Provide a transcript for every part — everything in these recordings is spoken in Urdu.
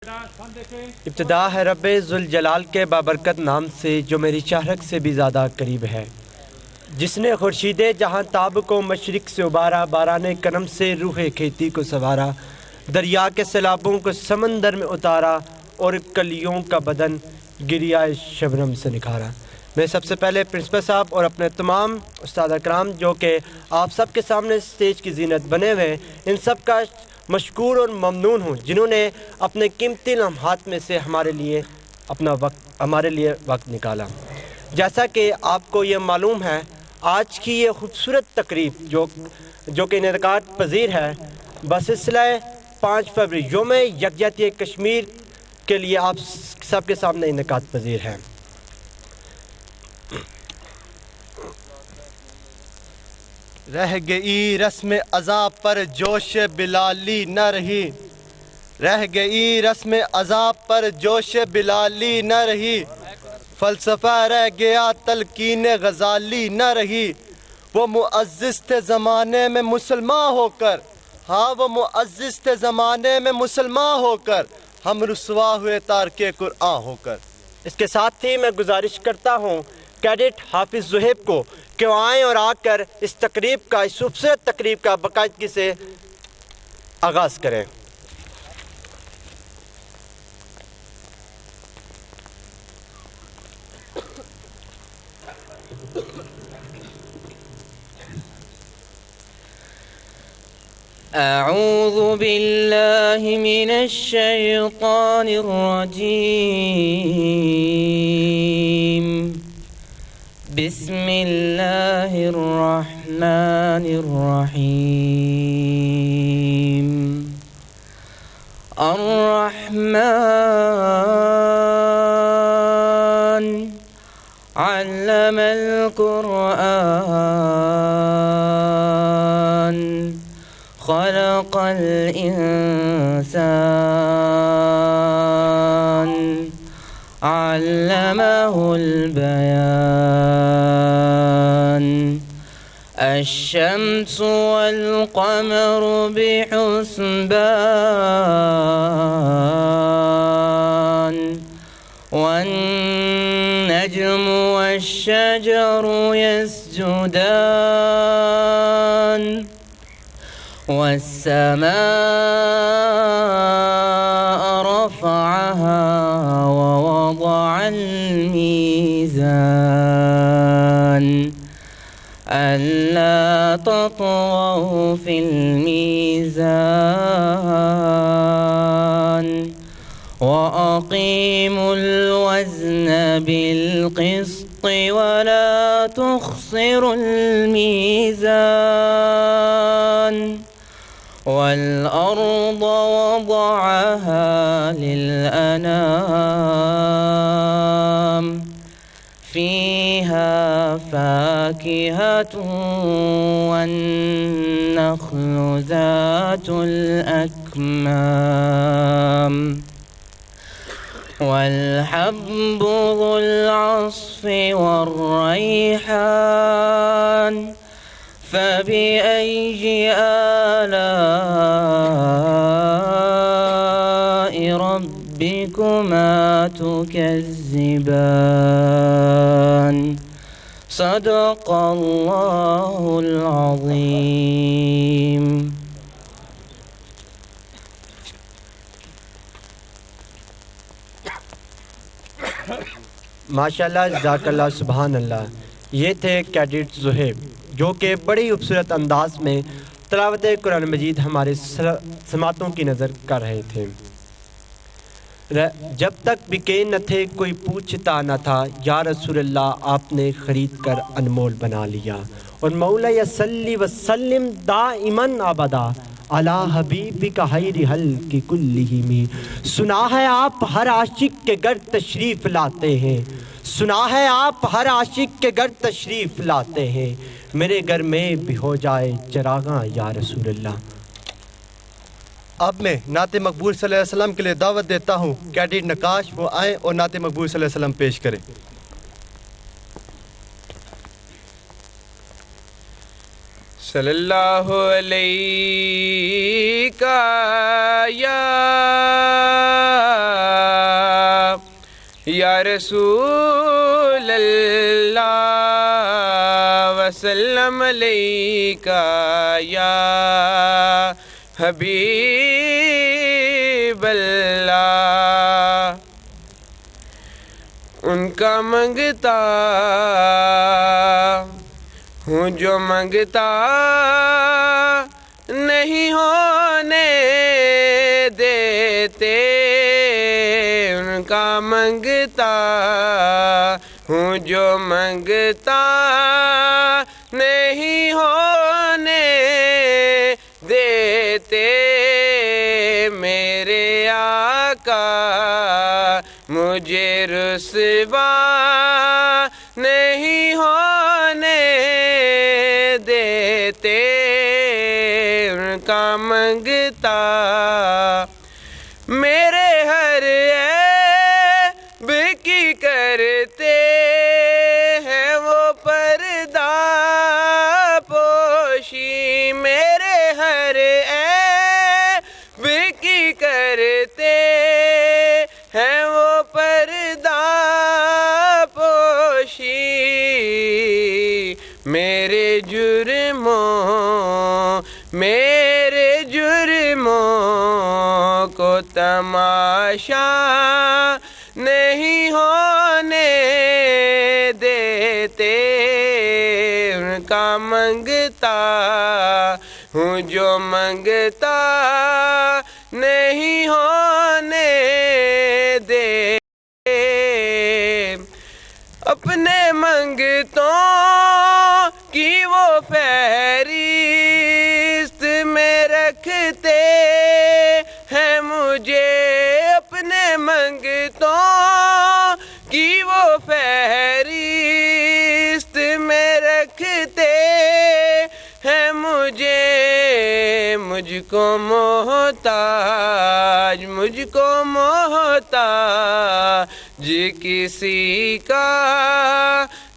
ابتدا ہے رب ذوالجلال کے بابرکت نام سے جو میری چہرک سے بھی زیادہ قریب ہے، جس نے خورشید جہاں تاب کو مشرق سے ابارا، باران کرم سے روح کھیتی کو سنوارا، دریا کے سیلابوں کو سمندر میں اتارا اور کلیوں کا بدن گریا شبنم سے نکھارا۔ میں سب سے پہلے پرنسپل صاحب اور اپنے تمام استاد اکرام جو کہ آپ سب کے سامنے اسٹیج کی زینت بنے ہوئے ہیں، ان سب کا مشکور اور ممنون ہوں جنہوں نے اپنے قیمتی لمحات میں سے ہمارے لیے وقت نکالا۔ جیسا کہ آپ کو یہ معلوم ہے، آج کی یہ خوبصورت تقریب جو کہ انعقاد پذیر ہے بسلسلہ 5 فروری یوم یکجہتی کشمیر کے لیے آپ سب کے سامنے انعقاد پذیر ہے۔ رہ گئی رسم عذاب پر جوش بلالی نہ رہی، رہ گئی رسم عذاب پر جوش بلالی نہ رہی، فلسفہ رہ گیا تلقین غزالی نہ رہی۔ وہ معزز تھے زمانے میں مسلمان ہو کر، ہاں وہ معزز تھے زمانے میں مسلمان ہو کر، ہم رسوا ہوئے تارک قرآن ہو کر۔ اس کے ساتھ ہی میں گزارش کرتا ہوں کیڈٹ حافظ زہیب کو کہ وہ آئیں اور آ کر اس تقریب کا، اس خوبصورت تقریب کا باقاعدگی سے آغاز کریں۔ اعوذ باللہ من الشیطان الرجیم، بسم اللہ الرحمن الرحیم۔ الرحمن علم القرآن، خلق الإنسان، علمه البيان۔ الشمس والقمر بحسبان، والنجم والشجر يسجدان، والسماء رفعها ووضع الميزان، ألا تطغوا في الميزان، وأقيموا الوزن بالقسط ولا تخسروا الميزان، والأرض وضعها للأنام، فيها فاكهة والنخل ذات الأكمام، والحب ذو العصف والريحان، فبأي آلاء ربكما تكذبان؟ صدق اللہ العظیم۔ ماشاءاللہ، جزاک اللہ، سبحان اللہ۔ یہ تھے کیڈٹ زہیب جو کہ بڑی خوبصورت انداز میں تلاوت قرآن مجید ہمارے سماعتوں کی نظر کر رہے تھے۔ جب تک بکے نہ تھے کوئی پوچھتا نہ تھا، یا رسول اللہ آپ نے خرید کر انمول بنا لیا۔ اور مولا صلی وسلم دائماً ابدا علی حبیبک خیر خلق کلہم۔ سنا ہے آپ ہر عاشق کے گھر تشریف لاتے ہیں، سنا ہے آپ ہر عاشق کے گھر تشریف لاتے ہیں، میرے گھر میں بھی ہو جائے چراغاں یا رسول اللہ۔ اب میں نعت مقبول صلی اللہ علیہ وسلم کے لیے دعوت دیتا ہوں کیڈٹ نقاش وہ آئیں اور نعت مقبول صلی اللہ علیہ وسلم پیش کریں۔ صلی اللہ علیہ یا یا رسول اللہ وسلم علیکہ یا حبیب اللہ. ان کا منگتا ہوں جو منگتا نہیں ہونے دیتے. ان کا منگتا ہوں جو منگتا نہیں ہونے دیتے. میرے آقا مجھے رسوا نہیں ہونے دیتے. ان کا منگتا میرے ہر عیب کی کرتے ہیں وہ پردہ پوشی. میرے ہر عیب کی کرتے ہیں وہ پردہ پوشی. میرے جرموں کو تماشا نہیں ہونے دیتے. ان کا منگتا ہوں جو منگتا نہیں ہونے دیتے. اپنے منگتوں کی وہ فہرست میں رکھتے ہیں مجھے. اپنے منگتوں کی وہ فہرست میں رکھتے ہیں مجھے. مجھ کو محتاج کسی کا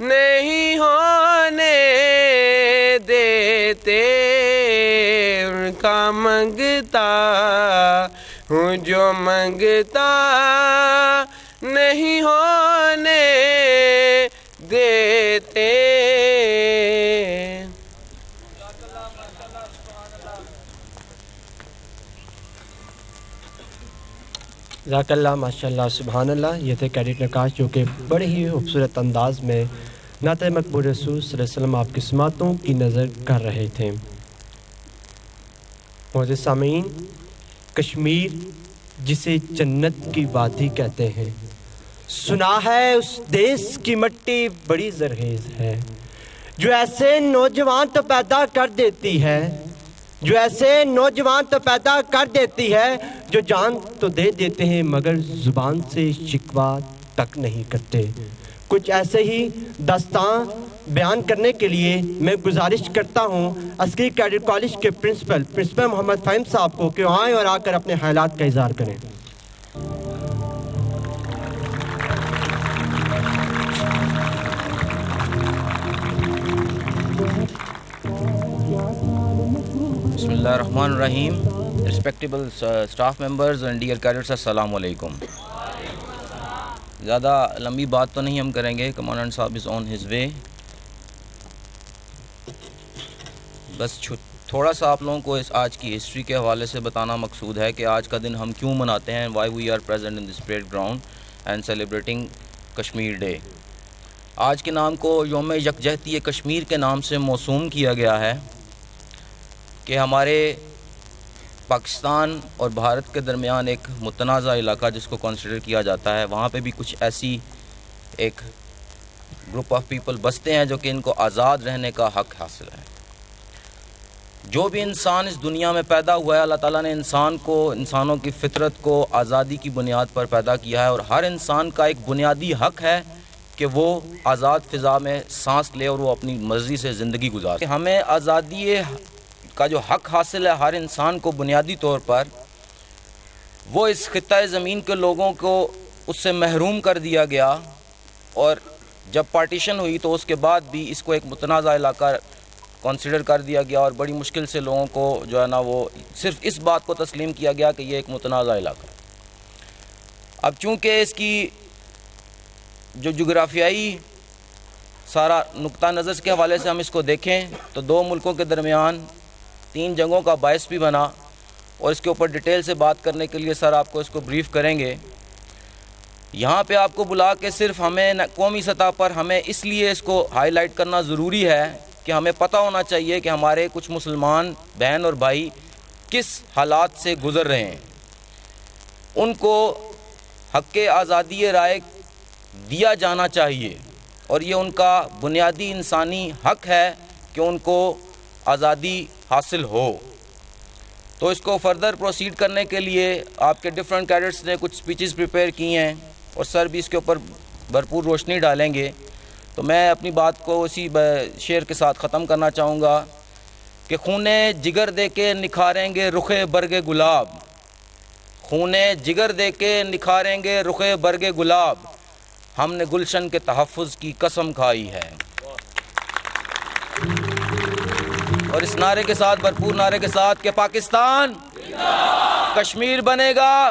نہیں ہونے دیتے. ان کا منگتا ہوں جو منگتا نہیں ہونے دیتے. جزاک اللہ، ماشاء اللہ، سبحان اللہ. یہ تھے کیڈٹ نقاش جو کہ بڑے ہی خوبصورت انداز میں نعت مقبول رسول صلی اللہ علیہ وسلم آپ کی سماعتوں کی نظر کر رہے تھے. معزز سامعین، کشمیر جسے جنت کی وادی کہتے ہیں، سنا ہے اس دیس کی مٹی بڑی زرخیز ہے، جو ایسے نوجوان تو پیدا کر دیتی ہے، جو ایسے نوجوان تو پیدا کر دیتی ہے جو جان تو دے دیتے ہیں مگر زبان سے شکوہ تک نہیں کرتے. کچھ ایسے ہی داستان بیان کرنے کے لیے میں گزارش کرتا ہوں عسکری کیڈٹ کالج کے پرنسپل محمد فہیم صاحب کو کہ آئیں اور آ کر اپنے خیالات کا اظہار کریں. بسم اللہ الرحمن الرحیم. Respectable staff members and dear cadets, السلام علیکم. زیادہ لمبی بات تو نہیں ہم کریں گے، کمانڈنٹ صاحب از آن ہز وے. بس تھوڑا سا آپ لوگوں کو اس آج کی ہسٹری کے حوالے سے بتانا مقصود ہے کہ آج کا دن ہم کیوں مناتے ہیں. Why we are present in this parade ground and celebrating Kashmir day. آج کے نام کو یوم یکجہتی کشمیر کے نام سے موسوم کیا گیا ہے کہ ہمارے پاکستان اور بھارت کے درمیان ایک متنازع علاقہ جس کو کنسیڈر کیا جاتا ہے، وہاں پہ بھی کچھ ایسی ایک گروپ آف پیپل بستے ہیں جو کہ ان کو آزاد رہنے کا حق حاصل ہے. جو بھی انسان اس دنیا میں پیدا ہوا ہے، اللہ تعالیٰ نے انسانوں کی فطرت کو آزادی کی بنیاد پر پیدا کیا ہے، اور ہر انسان کا ایک بنیادی حق ہے کہ وہ آزاد فضا میں سانس لے اور وہ اپنی مرضی سے زندگی گزارے. ہمیں آزادی کا جو حق حاصل ہے ہر انسان کو بنیادی طور پر، وہ اس خطۂ زمین کے لوگوں کو اس سے محروم کر دیا گیا، اور جب پارٹیشن ہوئی تو اس کے بعد بھی اس کو ایک متنازع علاقہ کنسیڈر کر دیا گیا، اور بڑی مشکل سے لوگوں کو جو ہے نا وہ صرف اس بات کو تسلیم کیا گیا کہ یہ ایک متنازع علاقہ ہے. اب چونکہ اس کی جو جغرافیائی سارا نقطہ نظر کے حوالے سے ہم اس کو دیکھیں تو دو ملکوں کے درمیان 3 جنگوں کا باعث بھی بنا، اور اس کے اوپر ڈیٹیل سے بات کرنے کے لیے سر آپ کو اس کو بریف کریں گے۔ یہاں پہ آپ کو بلا کے صرف ہمیں قومی سطح پر ہمیں اس لیے اس کو ہائی لائٹ کرنا ضروری ہے کہ ہمیں پتہ ہونا چاہیے کہ ہمارے کچھ مسلمان بہن اور بھائی کس حالات سے گزر رہے ہیں، ان کو حق آزادی رائے دیا جانا چاہیے، اور یہ ان کا بنیادی انسانی حق ہے کہ ان کو آزادی حاصل ہو۔ تو اس کو فردر پروسیڈ کرنے کے لیے آپ کے ڈفرینٹ کیڈٹس نے کچھ سپیچز پریپیئر کی ہیں، اور سر بھی اس کے اوپر بھرپور روشنی ڈالیں گے۔ تو میں اپنی بات کو اسی شعر کے ساتھ ختم کرنا چاہوں گا کہ خونے جگر دے کے نکھاریں گے رخ برگ گلاب، خونے جگر دے کے نکھاریں گے رخ برگ گلاب، ہم نے گلشن کے تحفظ کی قسم کھائی ہے۔ اور اس نعرے کے ساتھ، بھرپور نعرے کے ساتھ کہ پاکستان کشمیر بنے گا۔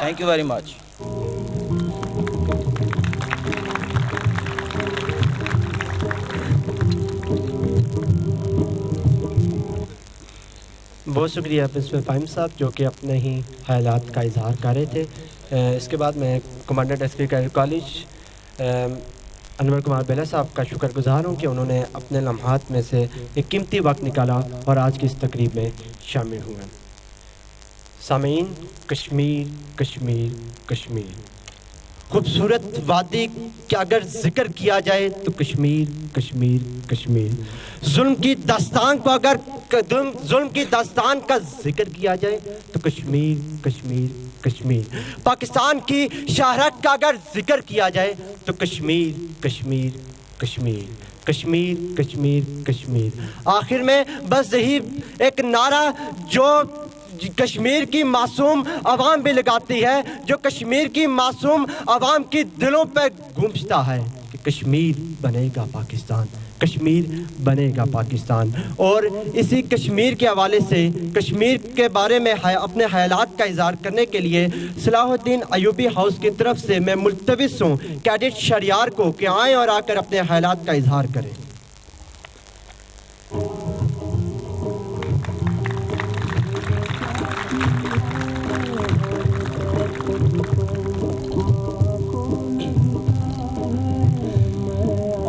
Thank you very much. بہت شکریہ پرنسپل فہیم صاحب جو کہ اپنے ہی خیالات کا اظہار کر رہے تھے۔ اس کے بعد میں commandant S P cadet college Anwar Kumar Bela صاحب کا شکر گزار ہوں کہ انہوں نے اپنے لمحات میں سے ایک قیمتی وقت نکالا اور آج کی اس تقریب میں شامل ہوئے۔ سامعین، کشمیر کشمیر کشمیر، خوبصورت وادی کہ اگر ذکر کیا جائے تو کشمیر کشمیر کشمیر، ظلم کی داستان کو اگر ظلم کی داستان کا ذکر کیا جائے تو کشمیر کشمیر کشمیر، پاکستان کی شہرت کا اگر ذکر کیا جائے تو کشمیر کشمیر کشمیر کشمیر کشمیر کشمیر۔ آخر میں بس یہی ایک نعرہ جو کشمیر کی معصوم عوام بھی لگاتی ہے، جو کشمیر کی معصوم عوام کی دلوں پہ گونجتا ہے کہ کشمیر بنے گا پاکستان، کشمیر بنے گا پاکستان۔ اور اسی کشمیر کے حوالے سے کشمیر کے بارے میں اپنے خیالات کا اظہار کرنے کے لیے صلاح الدین ایوبی ہاؤس کی طرف سے میں ملتمس ہوں کیڈٹ شہریار کو کہ آئیں اور آ کر اپنے خیالات کا اظہار کریں۔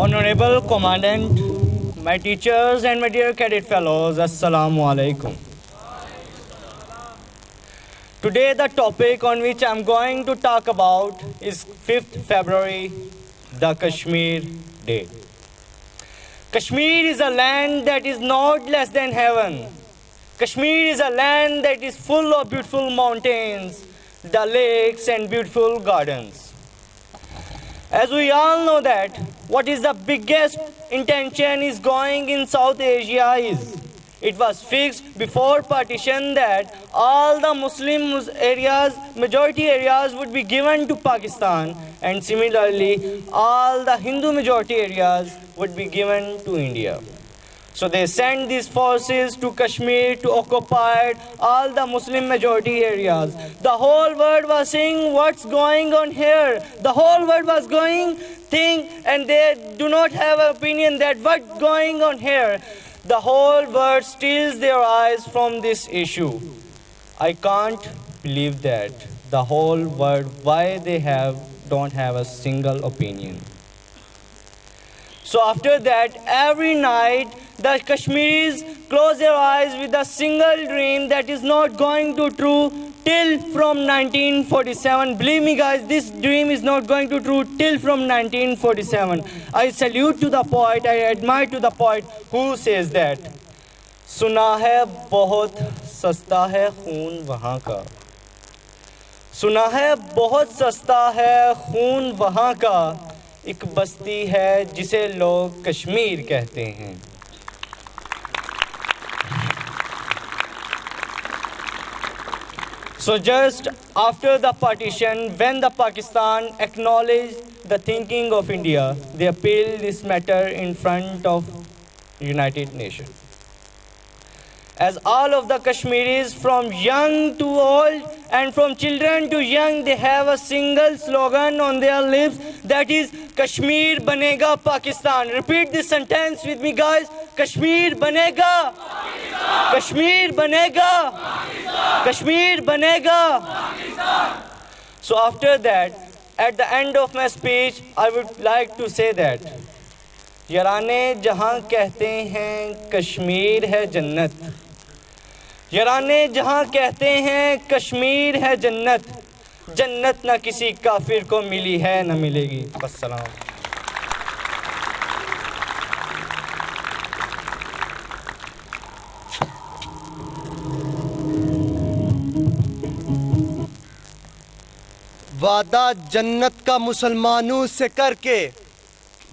Honorable Commandant, my teachers and my dear cadet fellows, Assalamu alaikum. Today the topic on which I'm going to talk about is 5th February, the Kashmir Day. Kashmir is a land that is not less than heaven. Kashmir is a land that is full of beautiful mountains, the lakes and beautiful gardens. As we all know that what is the biggest intention is going in South Asia is, it was fixed before partition that all the Muslim areas, majority areas would be given to Pakistan, and similarly all the Hindu majority areas would be given to India. So they sent these forces to Kashmir to occupy all the Muslim majority areas. The whole world was saying what's going on here. The whole world was going think, and they do not have an opinion that what's going on here. The whole world steals their eyes from this issue. I can't believe that. The whole world, why they don't have a single opinion. So after that, every night, the Kashmiris close their eyes with a single dream that is not going to true till from 1947. Believe me guys, this dream is not going to true till from 1947. I salute to the poet, I admire to the poet who says that. سنا ہے بہت سستا ہے خون وہاں کا، سنا ہے بہت سستا ہے خون وہاں کا، ایک بستی ہے جسے لوگ کشمیر کہتے ہیں۔ So just after the partition, when the Pakistan acknowledged the thinking of India, they appealed this matter in front of United Nations. As all of the Kashmiris from young to old and from children to young, they have a single slogan on their lips, that is Kashmir Banega Pakistan. Repeat this sentence with me, guys. Kashmir Banega Pakistan. Kashmir Banega Pakistan. Kashmir Banega Pakistan. So after that, at the end of my speech, I would like to say that یارانے جہاں کہتے ہیں کشمیر ہے جنت، یارانے جہاں کہتے ہیں کشمیر ہے جنت، جنت نہ کسی کافر کو ملی ہے نہ ملے گی. السلام. وعدہ جنت کا مسلمانوں سے کر کے،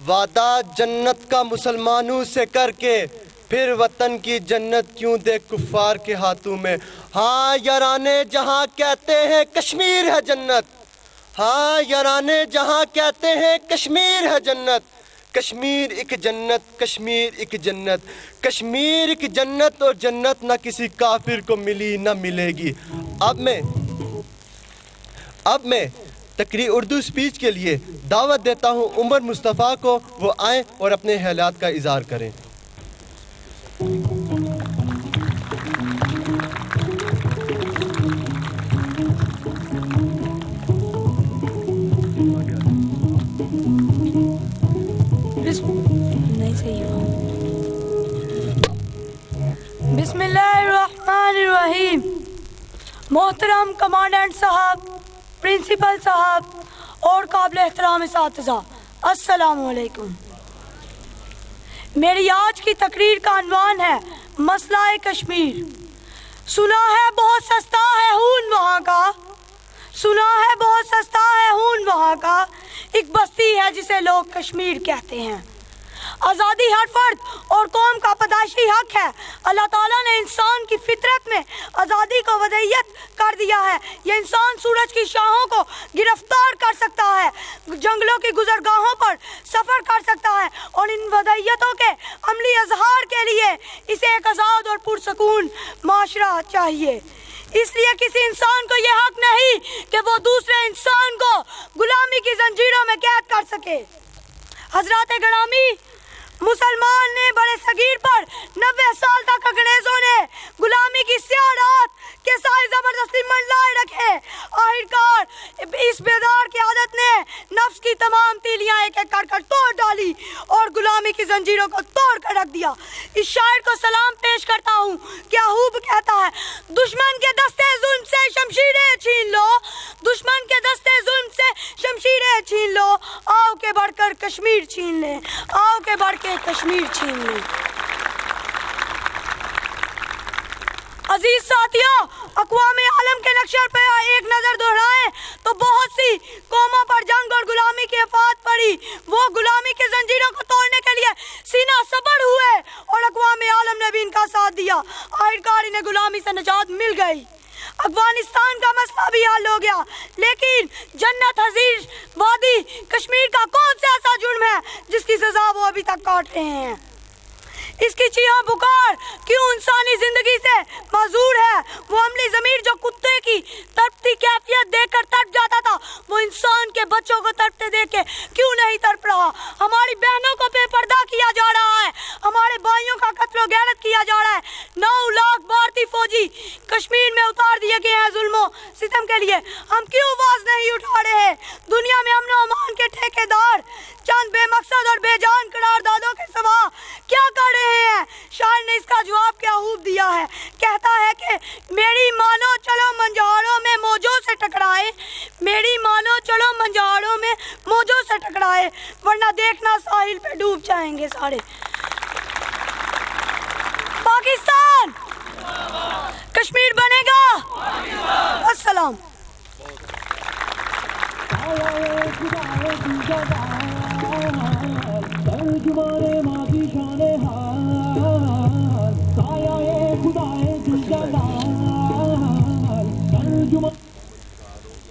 وعدہ جنت کا مسلمانوں سے کر کے، پھر وطن کی جنت کیوں دے کفار کے ہاتھوں میں. ہاں یارانے جہاں کہتے ہیں کشمیر ہے جنت، ہاں یارانے جہاں کہتے ہیں کشمیر ہے جنت، کشمیر ایک جنت، کشمیر ایک جنت، کشمیر ایک جنت، اور جنت نہ کسی کافر کو ملی نہ ملے گی. اب میں تقریر اردو سپیچ کے لیے دعوت دیتا ہوں عمر مصطفیٰ کو، وہ آئیں اور اپنے خیالات کا اظہار کریں. بسم اللہ الرحمن الرحیم. محترم کمانڈنٹ صاحب، پرنسپل صاحب اور قابل احترام اساتذہ، السلام علیکم. میری آج کی تقریر کا عنوان ہے مسئلہ کشمیر. سنا ہے بہت سستا ہے خون وہاں کا، سنا ہے بہت سستا ہے خون وہاں کا، ایک بستی ہے جسے لوگ کشمیر کہتے ہیں. آزادی ہر فرد اور قوم کا پیدائشی حق ہے. اللہ تعالیٰ نے انسان کی فطرت میں آزادی کو ودیعت کر دیا ہے. یہ انسان سورج کی شاہوں کو گرفتار کر سکتا ہے، جنگلوں کی گزرگاہوں پر سفر کر سکتا ہے، اور ان ودیعتوں کے عملی اظہار کے لیے اسے ایک آزاد اور پرسکون معاشرہ چاہیے. اس لیے کسی انسان کو یہ حق نہیں کہ وہ دوسرے انسان کو غلامی کی زنجیروں میں قید کر سکے. حضرات گرامی، مسلمان نے بڑے صغیر پر 90 سال تک انگریزوں نے غلامی کی سیاہ رات کے سائے زبردستی منڈلائے رکھے. آخرکار اس بیدار کی عادت نے نفس کی تمام تیلیاں ایک ایک کر توڑ ڈالی اور غلامی کی زنجیروں کو توڑ کر رکھ دیا. اس شاعر کو سلام پیش کرتا ہوں کہ یعقوب کہتا ہے، دشمن کے دستے ظلم سے شمشیریں چھین لو، دشمن کے دستے ظلم سے شمشیریں چھین لو، آؤ کے بڑھ کر کشمیر چھین لیں، آؤ کے بڑھ کے کشمیر چھین لیں. عزیز ساتھیوں، اقوام عالم کے نقشے پہ ایک نظر دہرائیں تو بہت سی قوموں پر جنگ اور غلامی کی آفات پڑی. وہ غلامی کی زنجیروں کو توڑنے کے لیے سینہ سپر ہوئے اور اقوام عالم نے بھی ان کا ساتھ دیا. آخرکار انہیں غلامی سے نجات مل گئی. افغانستان کا مسئلہ بھی حل ہو گیا، لیکن جنت حضیر وادی کشمیر کا کون سا ایسا جرم ہے جس کی سزا وہ ابھی تک کاٹ رہے ہیں؟ اس کی چیخ پکار کیوں انسانی زندگی سے معذور ہے؟ وہ عملی ضمیر جو کتے کی تڑپتی کیفیت دیکھ کر تڑپ جاتا تھا، وہ انسان کے بچوں کو تڑپتے دیکھ کے کیوں نہیں تڑپ رہا؟ ہماری بہنوں کو بے پردہ کیا جا رہا ہے، ہمارے بھائیوں کا قتل و غارت کیا جا رہا ہے. 9 لاکھ بھارتی فوجی کشمیر میں اتار دیے گئے ہیں ظلم و ستم کے لیے. ہم کیوں آواز نہیں اٹھا رہے؟ دنیا میں امن و امان کے ٹھیکیدار چند بے مقصد اور بے جان قراردادوں کے سوا کیا کر رہے ہیں؟ شاعر نے اس کا جواب کیا خوب دیا ہے. کہتا ہے کہ میری مانو چلو منجھاروں میں موجوں سے ٹکرائے، میری مانو چلو منجھاروں میں موجوں سے ٹکرائے، ورنہ دیکھنا ساحل پہ ڈوب جائیں گے سارے. پاکستان کشمیر بنے گا. السلام.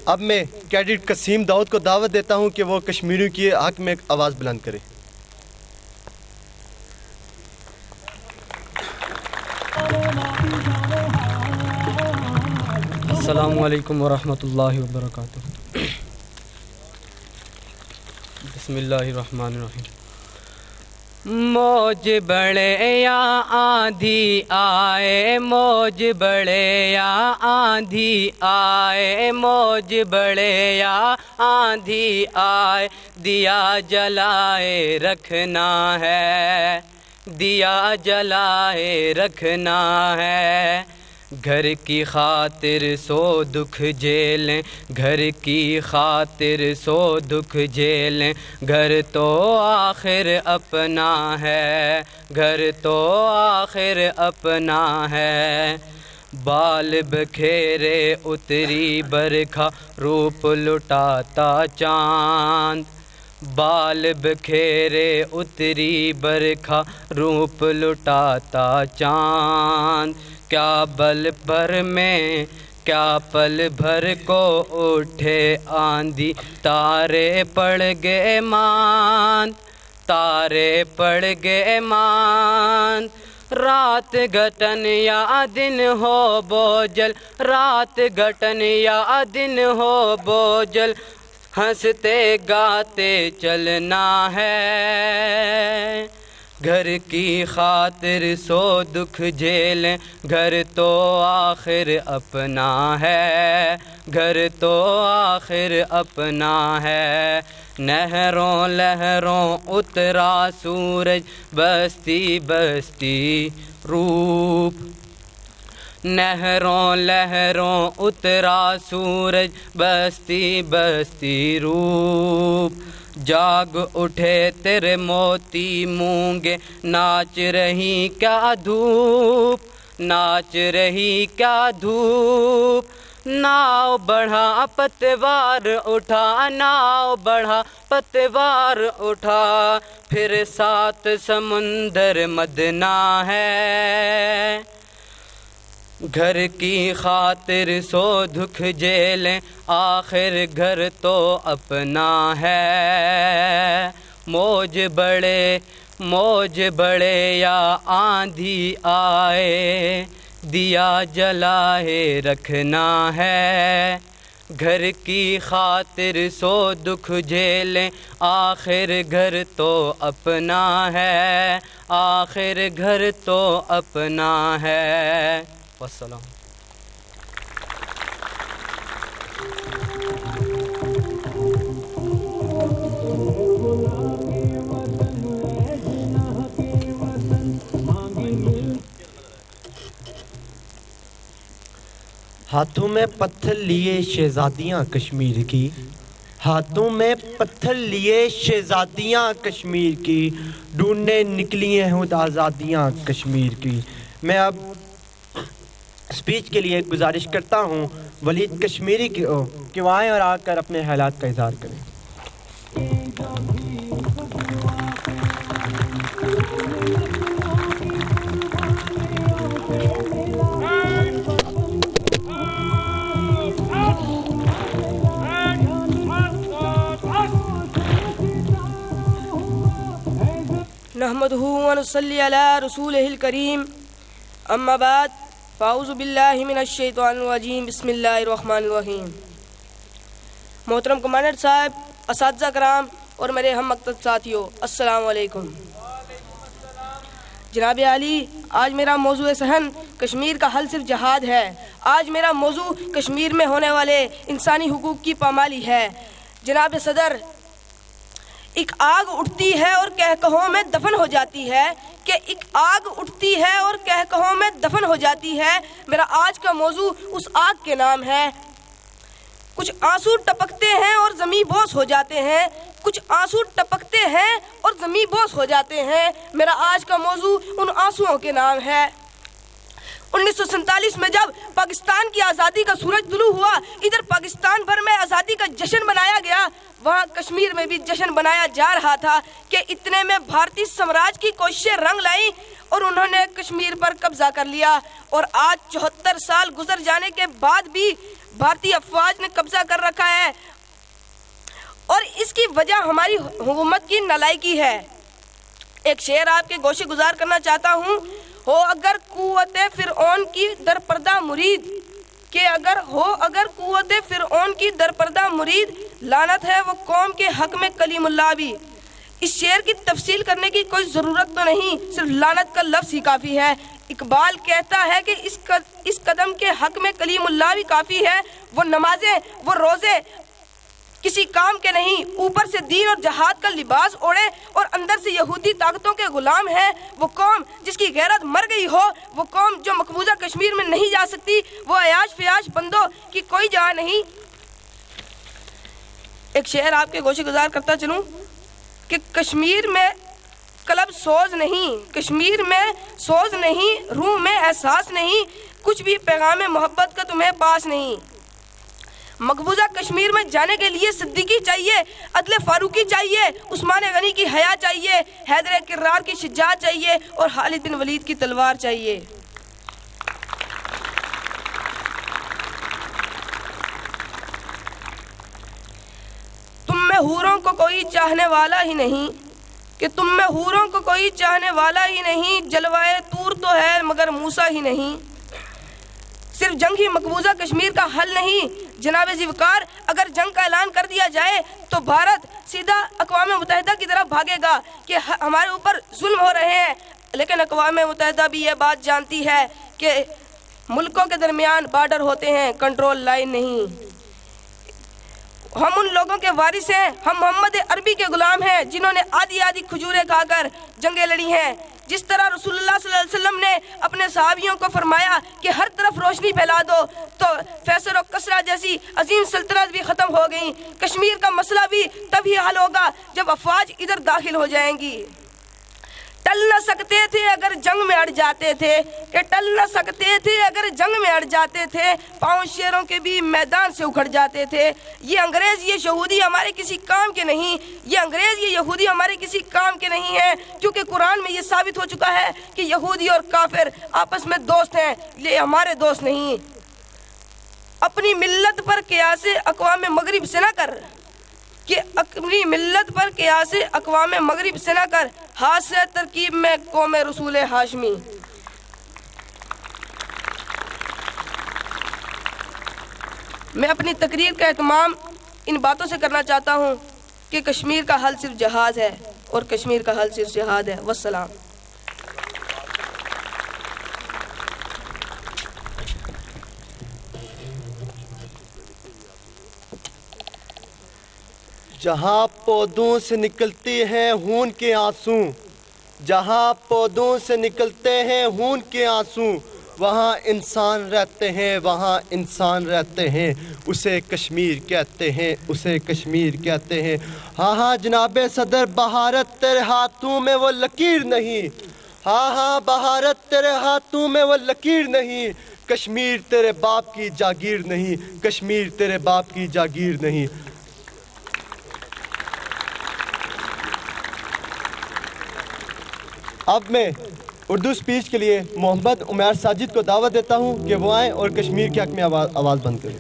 اب میں کیڈٹ قسیم داؤد کو دعوت دیتا ہوں کہ وہ کشمیریوں کی حق میں آواز بلند کرے. السلام علیکم ورحمۃ اللہ وبرکاتہ. بسم اللہ الرحمن الرحیم. موج بڑھے یا آندھی آئے، موج بڑھے یا آندھی آئے، موج بڑھے یا آندھی آئے، دیا جلائے رکھنا ہے، دیا جلائے رکھنا ہے. گھر کی خاطر سو دکھ جھیلیں، گھر کی خاطر سو دکھ جھیلیں، گھر تو آخر اپنا ہے، گھر تو آخر اپنا ہے. بال بکھیرے اتری برکھا، روپ لٹاتا چاند، بال بکھیرے اتری برکھا، روپ لٹاتا چاند. کیا بل بھر میں، کیا پل بھر کو اٹھے آندھی، تارے پڑ گئے ماند، تارے پڑ گئے ماند. رات گھٹن یا دن ہو بوجھل، رات گھٹن یا دن ہو بوجھل، ہنستے گاتے چلنا ہے. گھر کی خاطر سو دکھ جھیلیں، گھر تو آخر اپنا ہے، گھر تو آخر اپنا ہے. نہروں لہروں اترا سورج، بستی بستی روپ، نہروں لہروں اترا سورج، بستی بستی روپ. جاگ اٹھے تیرے موتی مونگے، ناچ رہی کیا دھوپ، ناچ رہی کیا دھوپ. ناؤ بڑھا پتوار اٹھا، ناؤ بڑھا پتوار اٹھا، پھر سات سمندر مدنا ہے. گھر کی خاطر سو دکھ جھیلیں، آخر گھر تو اپنا ہے. موج بڑھے، موج بڑھے یا آندھی آئے، دیا جلائے رکھنا ہے. گھر کی خاطر سو دکھ جھیلیں، آخر گھر تو اپنا ہے، آخر گھر تو اپنا ہے. والسلام. ہاتھوں میں پتھر لیے شہزادیاں کشمیر کی، ہاتھوں میں پتھر لیے شہزادیاں کشمیر کی، ڈھونڈنے نکلی ہیں خود آزادیاں کشمیر کی. میں اب اسپیچ کے لیے گزارش کرتا ہوں ولید کشمیری کی کہ وہ آئیں اور آ کر اپنے خیالات کا اظہار کریں. نحمدہ ونصلی علی رسولہ الکریم، اما بعد فاعوذ باللہ من الشیطان الرجیم، بسم اللہ الرحمن الرحیم. محترم کمانڈر صاحب، اساتذہ کرام اور میرے ہم مکتب ساتھیوں، السلام علیکم. جناب عالی، آج میرا موضوع سخن کشمیر کا حل صرف جہاد ہے. آج میرا موضوع کشمیر میں ہونے والے انسانی حقوق کی پامالی ہے. جناب صدر، ایک آگ اٹھتی ہے اور کہکہوں میں دفن ہو جاتی ہے، کہ ایک آگ اٹھتی ہے اور کہکہوں میں دفن ہو جاتی ہے. میرا آج کا موضوع اس آگ کے نام ہے. کچھ آنسو ٹپکتے ہیں اور زمیں بوس ہو جاتے ہیں، کچھ آنسو ٹپکتے ہیں اور زمیں بوس ہو جاتے ہیں. میرا آج کا موضوع ان آنسوؤں کے نام ہے. 1947 میں جب پاکستان کی آزادی کا سورج طلوع ہوا، ادھر پاکستان بھر میں آزادی کا جشن منایا گیا، وہاں کشمیر میں بھی جشن منایا جا رہا تھا کہ اتنے میں بھارتی سامراج کی کوششیں رنگ لائیں اور انہوں نے کشمیر پر قبضہ کر لیا. اور آج 74 سال گزر جانے کے بعد بھی بھارتی افواج نے قبضہ کر رکھا ہے، اور اس کی وجہ ہماری حکومت کی نالائکی ہے. ایک شعر آپ کے گوشے گزار کرنا چاہتا ہوں. ہو اگر قوت فرعون کی در پردہ مرید، کہ اگر قوت فرعون کی درپردہ مرید، لعنت ہے وہ قوم کے حق میں کلیم اللہ بھی۔ اس شعر کی تفصیل کرنے کی کوئی ضرورت تو نہیں، صرف لعنت کا لفظ ہی کافی ہے۔ اقبال کہتا ہے کہ اس قدم کے حق میں کلیم اللہ بھی کافی ہے۔ وہ نمازیں، وہ روزے کسی کام کے نہیں، اوپر سے دین اور جہاد کا لباس اوڑے اور اندر سے یہودی طاقتوں کے غلام ہیں۔ وہ قوم جس کی غیرت مر گئی ہو، وہ قوم جو مقبوضہ کشمیر میں نہیں جا سکتی، وہ عیاش فیاش بندوں کی کوئی جگہ نہیں۔ ایک شعر آپ کے گوشے گزار کرتا چلوں کہ کشمیر میں قلب سوز نہیں، کشمیر میں سوز نہیں، روح میں احساس نہیں، کچھ بھی پیغام محبت کا تمہیں پاس نہیں۔ مقبوضہ کشمیر میں جانے کے لیے صدیقی چاہیے، عدل فاروقی چاہیے، عثمان غنی کی حیا چاہیے، حیدر کرار کی شجاعت چاہیے اور خالد بن ولید کی تلوار چاہیے۔ تم میں حوروں کو کوئی چاہنے والا ہی نہیں، کہ تم میں حوروں کو کوئی چاہنے والا ہی نہیں، جلوائے طور تو ہے مگر موسیٰ ہی نہیں۔ صرف جنگ ہی مقبوضہ کشمیر کا حل نہیں جناب ذوالفقار، اگر جنگ کا اعلان کر دیا جائے تو بھارت سیدھا اقوام متحدہ کی طرف بھاگے گا کہ ہمارے اوپر ظلم ہو رہے ہیں، لیکن اقوام متحدہ بھی یہ بات جانتی ہے کہ ملکوں کے درمیان بارڈر ہوتے ہیں، کنٹرول لائن نہیں۔ ہم ان لوگوں کے وارث ہیں، ہم محمد عربی کے غلام ہیں جنہوں نے آدھی آدھی کھجوریں کھا کر جنگیں لڑی ہیں۔ جس طرح رسول اللہ صلی اللہ علیہ وسلم نے اپنے صحابیوں کو فرمایا کہ ہر طرف روشنی پھیلا دو، تو فیصل و کسرا جیسی عظیم سلطنت بھی ختم ہو گئیں۔ کشمیر کا مسئلہ بھی تبھی حل ہوگا جب افواج ادھر داخل ہو جائیں گی۔ ٹل نہ سکتے تھے اگر جنگ میں اڑ جاتے تھے، کہ ٹل نہ سکتے تھے اگر جنگ میں اڑ جاتے تھے، پاؤں شیروں کے بھی میدان سے اکھڑ جاتے تھے۔ یہ انگریز یہ یہودی ہمارے کسی کام کے نہیں، یہ انگریز یہ یہودی ہمارے کسی کام کے نہیں ہیں، کیونکہ قرآن میں یہ ثابت ہو چکا ہے کہ یہودی اور کافر آپس میں دوست ہیں، یہ ہمارے دوست نہیں۔ اپنی ملت پر قیاس اقوام مغرب سے نہ کر، کہ اپنی ملت پر قیاس اقوام مغرب سے نہ کر، ہاتھ سے ترکیب میں قوم رسول ہاشمی۔ میں اپنی تقریر کا اہتمام ان باتوں سے کرنا چاہتا ہوں کہ کشمیر کا حل صرف جہاد ہے اور کشمیر کا حل صرف جہاد ہے۔ والسلام۔ جہاں پودوں سے نکلتی ہیں خون کے آنسو، جہاں پودوں سے نکلتے ہیں خون کے آنسو، وہاں انسان رہتے ہیں، وہاں انسان رہتے ہیں، اسے کشمیر کہتے ہیں، اسے کشمیر کہتے ہیں۔ ہاں ہاں جناب صدر، بھارت تیرے ہاتھوں میں وہ لکیر نہیں، ہاں ہاں بھارت تیرے ہاتھوں میں وہ لکیر نہیں، کشمیر تیرے باپ کی جاگیر نہیں، کشمیر تیرے باپ کی جاگیر نہیں۔ اب میں اردو سپیچ کے لیے محمد عمیر ساجد کو دعوت دیتا ہوں کہ وہ آئیں اور کشمیر کے حق میں آواز بند کریں۔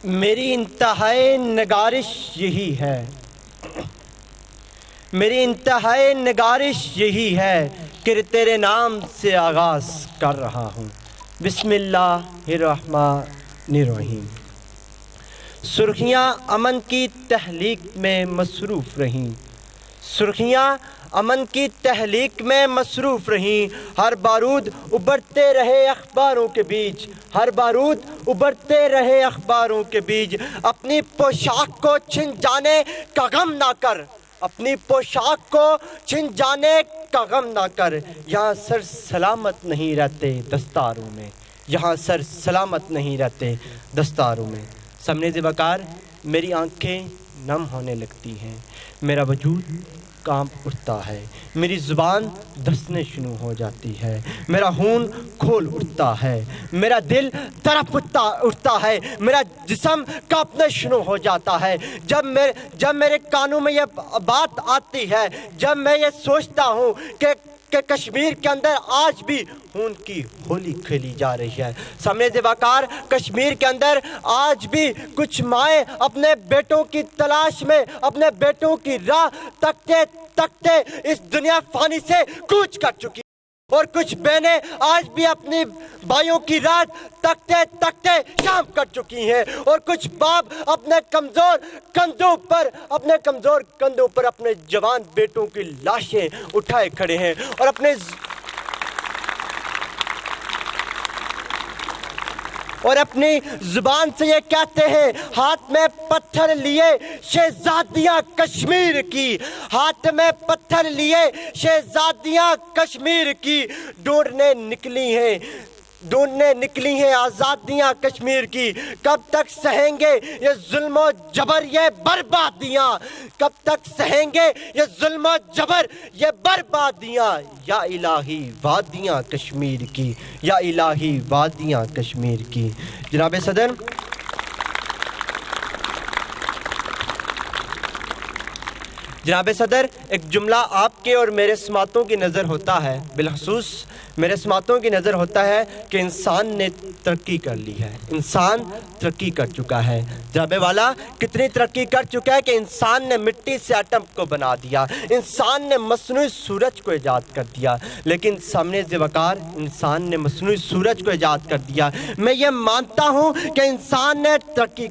میری انتہائی نگارش یہی ہے، میری انتہائی نگارش یہی ہے کہ تیرے نام سے آغاز کر رہا ہوں۔ بسم اللہ الرحمن الرحیم۔ سرخیاں امن کی تحلیق میں مصروف رہیں، سرخیاں امن کی تحلیق میں مصروف رہیں، ہر بارود ابھرتے رہے اخباروں کے بیچ، ہر بارود ابھرتے رہے اخباروں کے بیچ، اپنی پوشاک کو چھن جانے کا غم نہ کر، اپنی پوشاک کو چھن جانے کا غم نہ کر، یہاں سر سلامت نہیں رہتے دستاروں میں، یہاں سر سلامت نہیں رہتے دستاروں میں۔ سامنے ذوالفقار، میری آنکھیں نم ہونے لگتی ہیں، میرا وجود کانپ اٹھتا ہے، میری زبان دھسنے شروع ہو جاتی ہے، میرا خون کھول اٹھتا ہے، میرا دل تڑپ اٹھتا ہے، میرا جسم کانپنے شروع ہو جاتا ہے۔ جب میرے کانوں میں یہ بات آتی ہے، جب میں یہ سوچتا ہوں کہ کہ کشمیر کے اندر آج بھی خون کی ہولی کھیلی جا رہی ہے. سامعین وقار، کشمیر کے اندر آج بھی کچھ مائیں اپنے بیٹوں کی تلاش میں اپنے بیٹوں کی راہ تکتے تکتے اس دنیا فانی سے کوچ کر چکی، اور کچھ بہنیں آج بھی اپنی بھائیوں کی راہ تکتے تکتے شام کر چکی ہیں، اور کچھ باپ اپنے کمزور کندھوں پر اپنے جوان بیٹوں کی لاشیں اٹھائے کھڑے ہیں، اور اپنی زبان سے یہ کہتے ہیں، ہاتھ میں پتھر لیے شہزادیاں کشمیر کی، ہاتھ میں پتھر لیے شہزادیاں کشمیر کی، ڈھونڈنے نکلی ہیں آزادیاں کشمیر کی. کب تک سہیں گے یہ ظلم و جبر یہ بربادیاں، کب تک سہیں گے یہ ظلم و جبر یہ بربادیاں. یا الہی وادیاں کشمیر کی، یا الہی وادیاں کشمیر کی. جناب صدر، ایک جملہ آپ کے اور میرے سماعتوں کی نظر ہوتا ہے، بالخصوص میرے سماعتوں کی نظر ہوتا ہے کہ انسان نے ترقی کر لی ہے، انسان ترقی کر چکا ہے. جناب والا کتنی ترقی کر چکا ہے کہ انسان نے مٹی سے ایٹم کو بنا دیا، انسان نے مصنوعی سورج کو ایجاد کر دیا. لیکن سامنے وقار، انسان نے مصنوعی سورج کو ایجاد کر دیا. میں یہ مانتا ہوں کہ انسان نے ترقی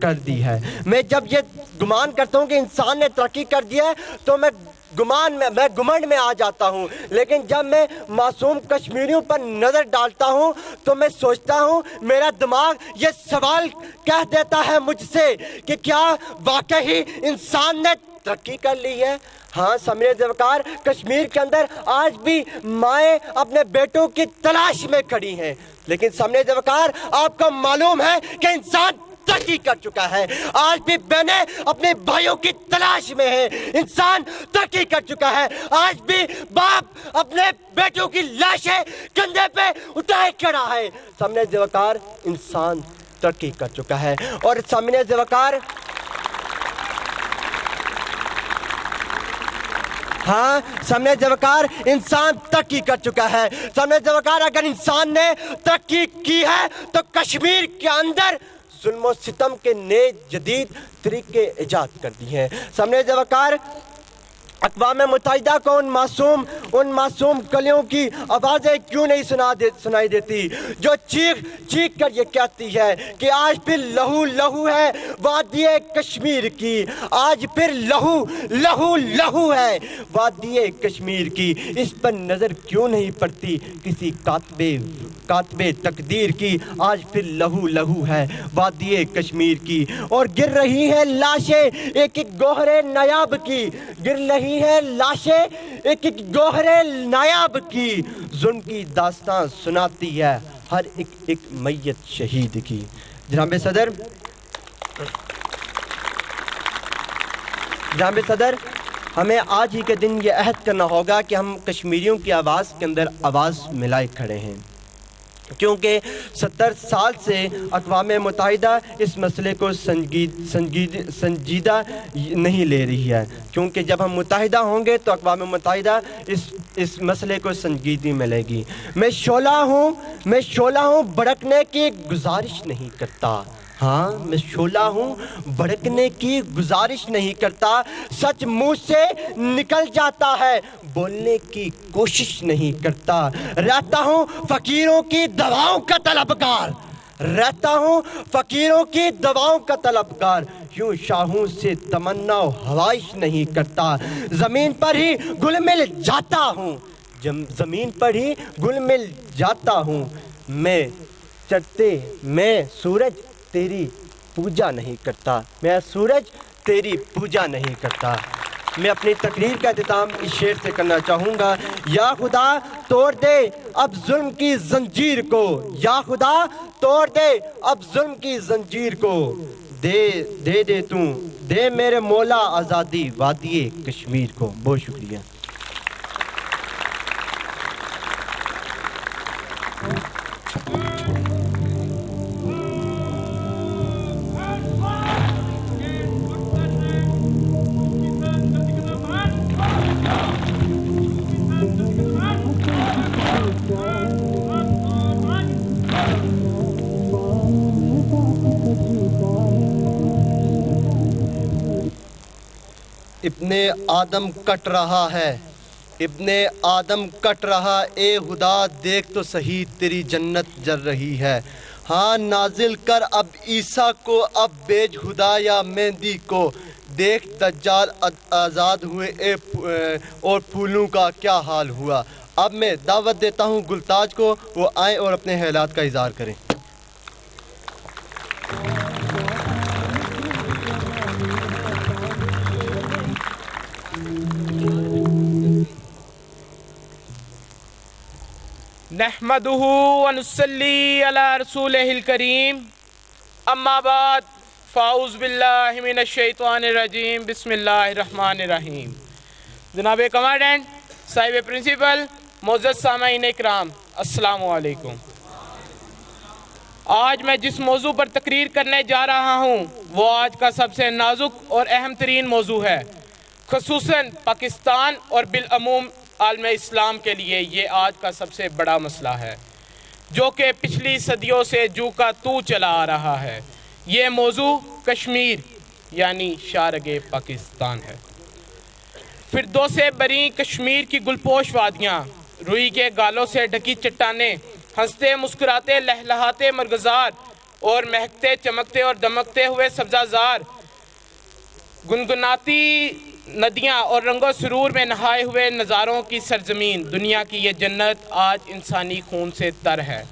کر دی ہے. میں جب یہ گمان کرتا ہوں کہ انسان نے ترقی کر دیا ہے تو میں گمنڈ میں آ جاتا ہوں. لیکن جب میں معصوم کشمیریوں پر نظر ڈالتا ہوں تو میں سوچتا ہوں، میرا دماغ یہ سوال کہہ دیتا ہے مجھ سے کہ کیا واقعی انسان نے ترقی کر لی ہے؟ ہاں سامعین وقار، کشمیر کے اندر آج بھی مائیں اپنے بیٹوں کی تلاش میں کھڑی ہیں. لیکن سامعین وقار، آپ کو معلوم ہے کہ انسان ترقی کر چکا ہے. آج بھی بہنیں اپنے بھائیوں کی تلاش میں ہیں. انسان ترقی کر چکا ہے. آج بھی باپ اپنے بیٹوں کی لاشیں کندھے پہ اٹھائے کھڑا ہے. سامعین وقار، انسان ترقی کر چکا ہے. اور سامعین وقار، ہاں سامعین وقار، انسان ترقی کر چکا ہے. سامعین وقار، اگر انسان نے ترقی کی ہے تو کشمیر کے اندر ظلم و ستم کے نئے جدید طریقے ایجاد کر دی ہیں. سامعین وقار، اقوام متحدہ کو ان معصوم کلیوں کی آوازیں کیوں نہیں سنائی دیتی جو چیخ کر یہ کہتی ہے کہ آج پھر لہو ہے وادی کشمیر کی، آج پھر لہو ہے وادی کشمیر کی. اس پر نظر کیوں نہیں پڑتی کسی کاتب تقدیر کی؟ آج پھر لہو ہے وادی کشمیر کی. اور گر رہی ہے لاشیں ایک گوہر نایاب کی، گر رہی ہے لاشیں ایک گوہر نایاب کی. ظلم کی داستان سناتی ہے ہر ایک میت شہید کی. جناب صدر، ہمیں آج ہی کے دن یہ عہد کرنا ہوگا کہ ہم کشمیریوں کی آواز کے اندر آواز ملائے کھڑے ہیں، کیونکہ 70 سال سے اقوام متحدہ اس مسئلے کو سنجیدہ نہیں لے رہی ہے. کیونکہ جب ہم متحدہ ہوں گے تو اقوام متحدہ اس مسئلے کو سنجیدگی ملے گی. میں شعلہ ہوں بھڑکنے کی گزارش نہیں کرتا. ہاں میں شعلہ ہوں بھڑکنے کی گزارش نہیں کرتا. سچ منہ سے نکل جاتا ہے بولنے کی کوشش نہیں کرتا. رہتا ہوں فقیروں کی دواؤں کا طلبگار. یوں شاہوں سے تمنا و خواہش نہیں کرتا. زمین پر ہی گل مل جاتا ہوں. میں سورج تیری پوجا نہیں کرتا. میں اپنی تقریر کا اختتام اس شعر سے کرنا چاہوں گا. یا خدا توڑ دے اب ظلم کی زنجیر کو، یا خدا توڑ دے اب ظلم کی زنجیر کو. دے میرے مولا آزادی وادی کشمیر کو. بہت شکریہ. ابن آدم کٹ رہا ہے، ابن آدم کٹ رہا، اے خدا دیکھ تو صحیح تیری جنت جل رہی ہے۔ ہاں نازل کر اب عیسیٰ کو، اب بیچ خدا یا مہدی کو، دیکھ دجال آزاد ہوئے اور پھولوں کا کیا حال ہوا۔ اب میں دعوت دیتا ہوں گلتاج کو، وہ آئیں اور اپنے خیالات کا اظہار کریں۔ نحمده ونصلي على رسوله الكريم اما بعد فاعوذ باللہ من الشیطان الرجیم بسم اللہ الرحمن الرحیم۔ جناب کمانڈنٹ، صاحب پرنسپل، معزز سامعین اکرام، السلام علیکم۔ آج میں جس موضوع پر تقریر کرنے جا رہا ہوں وہ آج کا سب سے نازک اور اہم ترین موضوع ہے، خصوصاً پاکستان اور بالعموم عالم اسلام کے لیے یہ آج کا سب سے بڑا مسئلہ ہے، جو کہ پچھلی صدیوں سے جو کا تو چلا آ رہا ہے۔ یہ موضوع کشمیر یعنی شارق پاکستان ہے۔ فردوس بری کشمیر کی گلپوش وادیاں، روئی کے گالوں سے ڈھکی چٹانیں، ہنستے مسکراتے لہلہاتے مرغزار اور مہکتے چمکتے اور دمکتے ہوئے سبزہ زار، گنگناتی ندیاں اور رنگ و سرور میں نہائے ہوئے نظاروں کی سرزمین، دنیا کی یہ جنت آج انسانی خون سے تر ہے،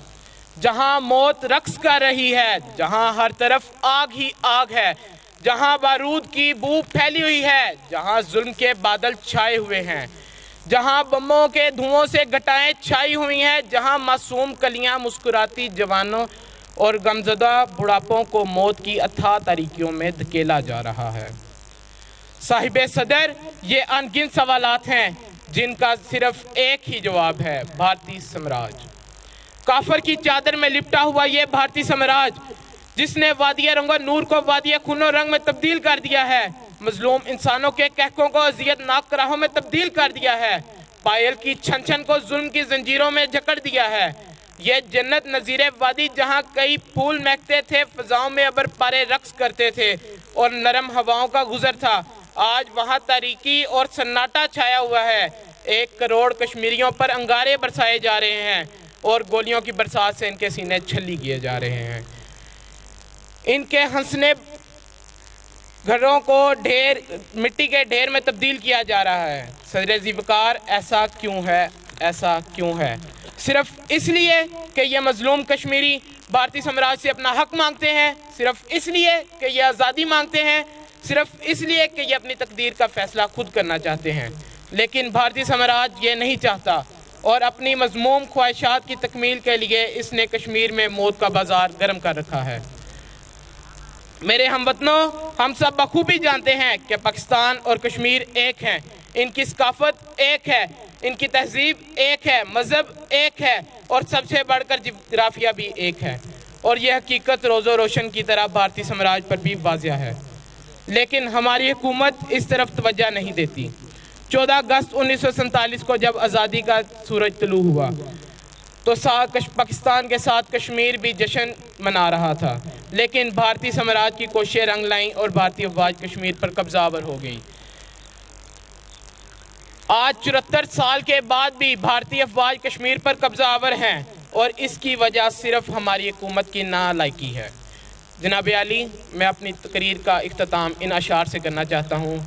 جہاں موت رقص کر رہی ہے، جہاں ہر طرف آگ ہی آگ ہے، جہاں بارود کی بو پھیلی ہوئی ہے، جہاں ظلم کے بادل چھائے ہوئے ہیں، جہاں بموں کے دھوؤں سے گھٹائیں چھائی ہوئی ہیں، جہاں معصوم کلیاں مسکراتی جوانوں اور غمزدہ بڑھاپوں کو موت کی اتھاہ تاریکیوں میں دھکیلا جا رہا ہے۔ صاحب صدر، یہ ان گنت سوالات ہیں جن کا صرف ایک ہی جواب ہے، بھارتی سامراج۔ کافر کی چادر میں لپٹا ہوا یہ بھارتی سامراج، جس نے وادی رنگ و نور کو وادی خون و رنگ میں تبدیل کر دیا ہے، مظلوم انسانوں کے کہکوں کو اذیت ناک راہوں میں تبدیل کر دیا ہے، پائل کی چھن چھن کو ظلم کی زنجیروں میں جکڑ دیا ہے۔ یہ جنت نظیر وادی جہاں کئی پھول مہکتے تھے، فضاؤں میں ابر پارے رقص کرتے تھے اور نرم ہواؤں کا گزر تھا، آج وہاں تاریکی اور سناٹا چھایا ہوا ہے۔ 1 کروڑ کشمیریوں پر انگارے برسائے جا رہے ہیں اور گولیوں کی برسات سے ان کے سینے چھلی کیے جا رہے ہیں۔ ان کے ہنسنے گھروں کو مٹی کے ڈھیر میں تبدیل کیا جا رہا ہے۔ صدر ذوالفقار، ایسا کیوں ہے؟ ایسا کیوں ہے؟ صرف اس لیے کہ یہ مظلوم کشمیری بھارتی سامراج سے اپنا حق مانگتے ہیں، صرف اس لیے کہ یہ آزادی مانگتے ہیں، صرف اس لیے کہ یہ اپنی تقدیر کا فیصلہ خود کرنا چاہتے ہیں۔ لیکن بھارتی سامراج یہ نہیں چاہتا اور اپنی مذموم خواہشات کی تکمیل کے لیے اس نے کشمیر میں موت کا بازار گرم کر رکھا ہے۔ میرے ہم وطنوں، ہم سب بخوبی جانتے ہیں کہ پاکستان اور کشمیر ایک ہیں، ان کی ثقافت ایک ہے، ان کی تہذیب ایک ہے، مذہب ایک ہے اور سب سے بڑھ کر جغرافیہ بھی ایک ہے، اور یہ حقیقت روز و روشن کی طرح بھارتی سامراج پر بھی واضح ہے۔ لیکن ہماری حکومت اس طرف توجہ نہیں دیتی۔ 14 اگست 1947 کو جب آزادی کا سورج طلوع ہوا تو پاکستان کے ساتھ کشمیر بھی جشن منا رہا تھا، لیکن بھارتی سامراج کی کوششیں رنگ لائیں اور بھارتی افواج کشمیر پر قبضہ آور ہو گئی۔ آج 74 سال کے بعد بھی بھارتی افواج کشمیر پر قبضہ آور ہیں اور اس کی وجہ صرف ہماری حکومت کی نالائقی ہے۔ جناب عالی، میں اپنی تقریر کا اختتام ان اشعار سے کرنا چاہتا ہوں۔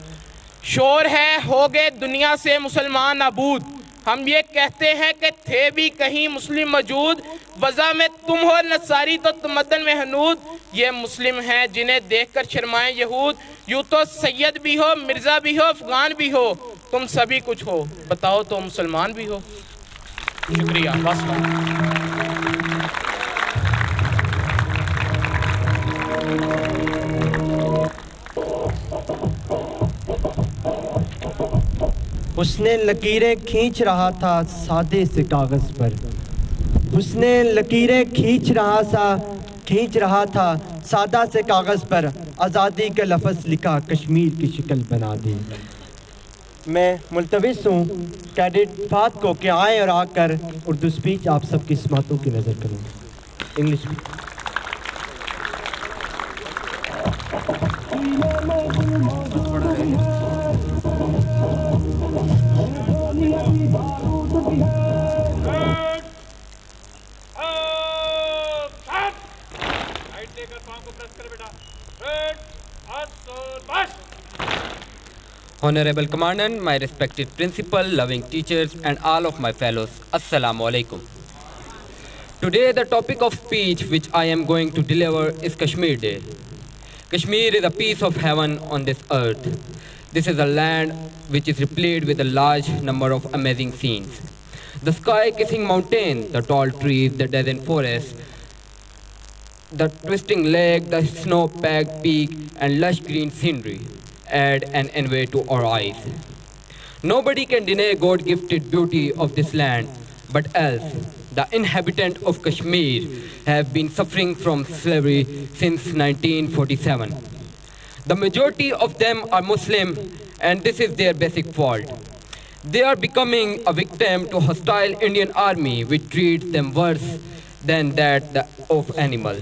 شور ہے ہو گئے دنیا سے مسلمان نابود، ہم یہ کہتے ہیں کہ تھے بھی کہیں مسلم موجود، وضع میں تم ہو نصاری تو تمدن میں ہنود، یہ مسلم ہیں جنہیں دیکھ کر شرمائیں یہود، یوں تو سید بھی ہو، مرزا بھی ہو، افغان بھی ہو، تم سبھی کچھ ہو، بتاؤ تو مسلمان بھی ہو۔ شکریہ، واسطہ۔ اس نے لکیریں کھینچ رہا تھا سادے سے کاغذ پر، اس نے لکیریں کھینچ رہا تھا سادہ سے کاغذ پر، آزادی کا لفظ لکھا کشمیر کی شکل بنا دی۔ میں ملتمس ہوں کیڈٹ فات کو کہ آئیں اور آ کر اردو سپیچ آپ سب کی سماعتوں کی نظر کروں۔ English Honorable Commandant, my respected principal, loving teachers, and all of my fellows, Assalamu alaikum. Today, the topic of speech which I am going to deliver is Kashmir Day. Kashmir is a piece of heaven on this earth. This is a land which is replete with a large number of amazing scenes. The sky-kissing mountains, the tall trees, the desert forest, the twisting lake, the snow-packed peak, and lush green scenery add an envy to our eyes. Nobody can deny God-gifted beauty of this land, but else, the inhabitants of Kashmir have been suffering from slavery since 1947. The majority of them are Muslim, and this is their basic fault. They are becoming a victim to hostile Indian army, which treats them worse than that of animal.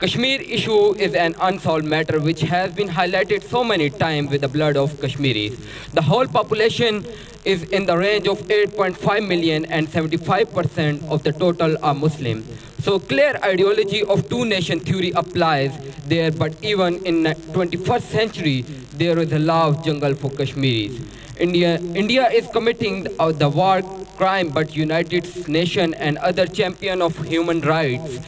Kashmir issue is an unsolved matter which has been highlighted so many times with the blood of Kashmiris. The whole population is in the range of 8.5 million and 75% of the total are Muslim. So clear ideology of two-nation theory applies there, but even in the 21st century, there is a love jungle for Kashmiris. India is committing the war crime, but United Nations and other champions of human rights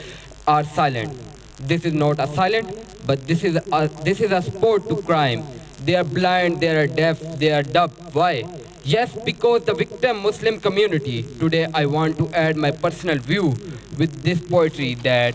are silent. This is not a silent, but this is a sport to crime. They are blind, they are deaf, they are dumb. Why? Yes, because the victim Muslim community. Today I want to add my personal view with this poetry that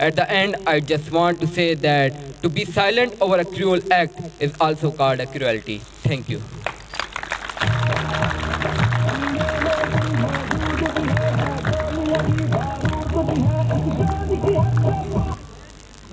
At the end, I just want to say that to be silent over a cruel act is also called a cruelty. Thank you.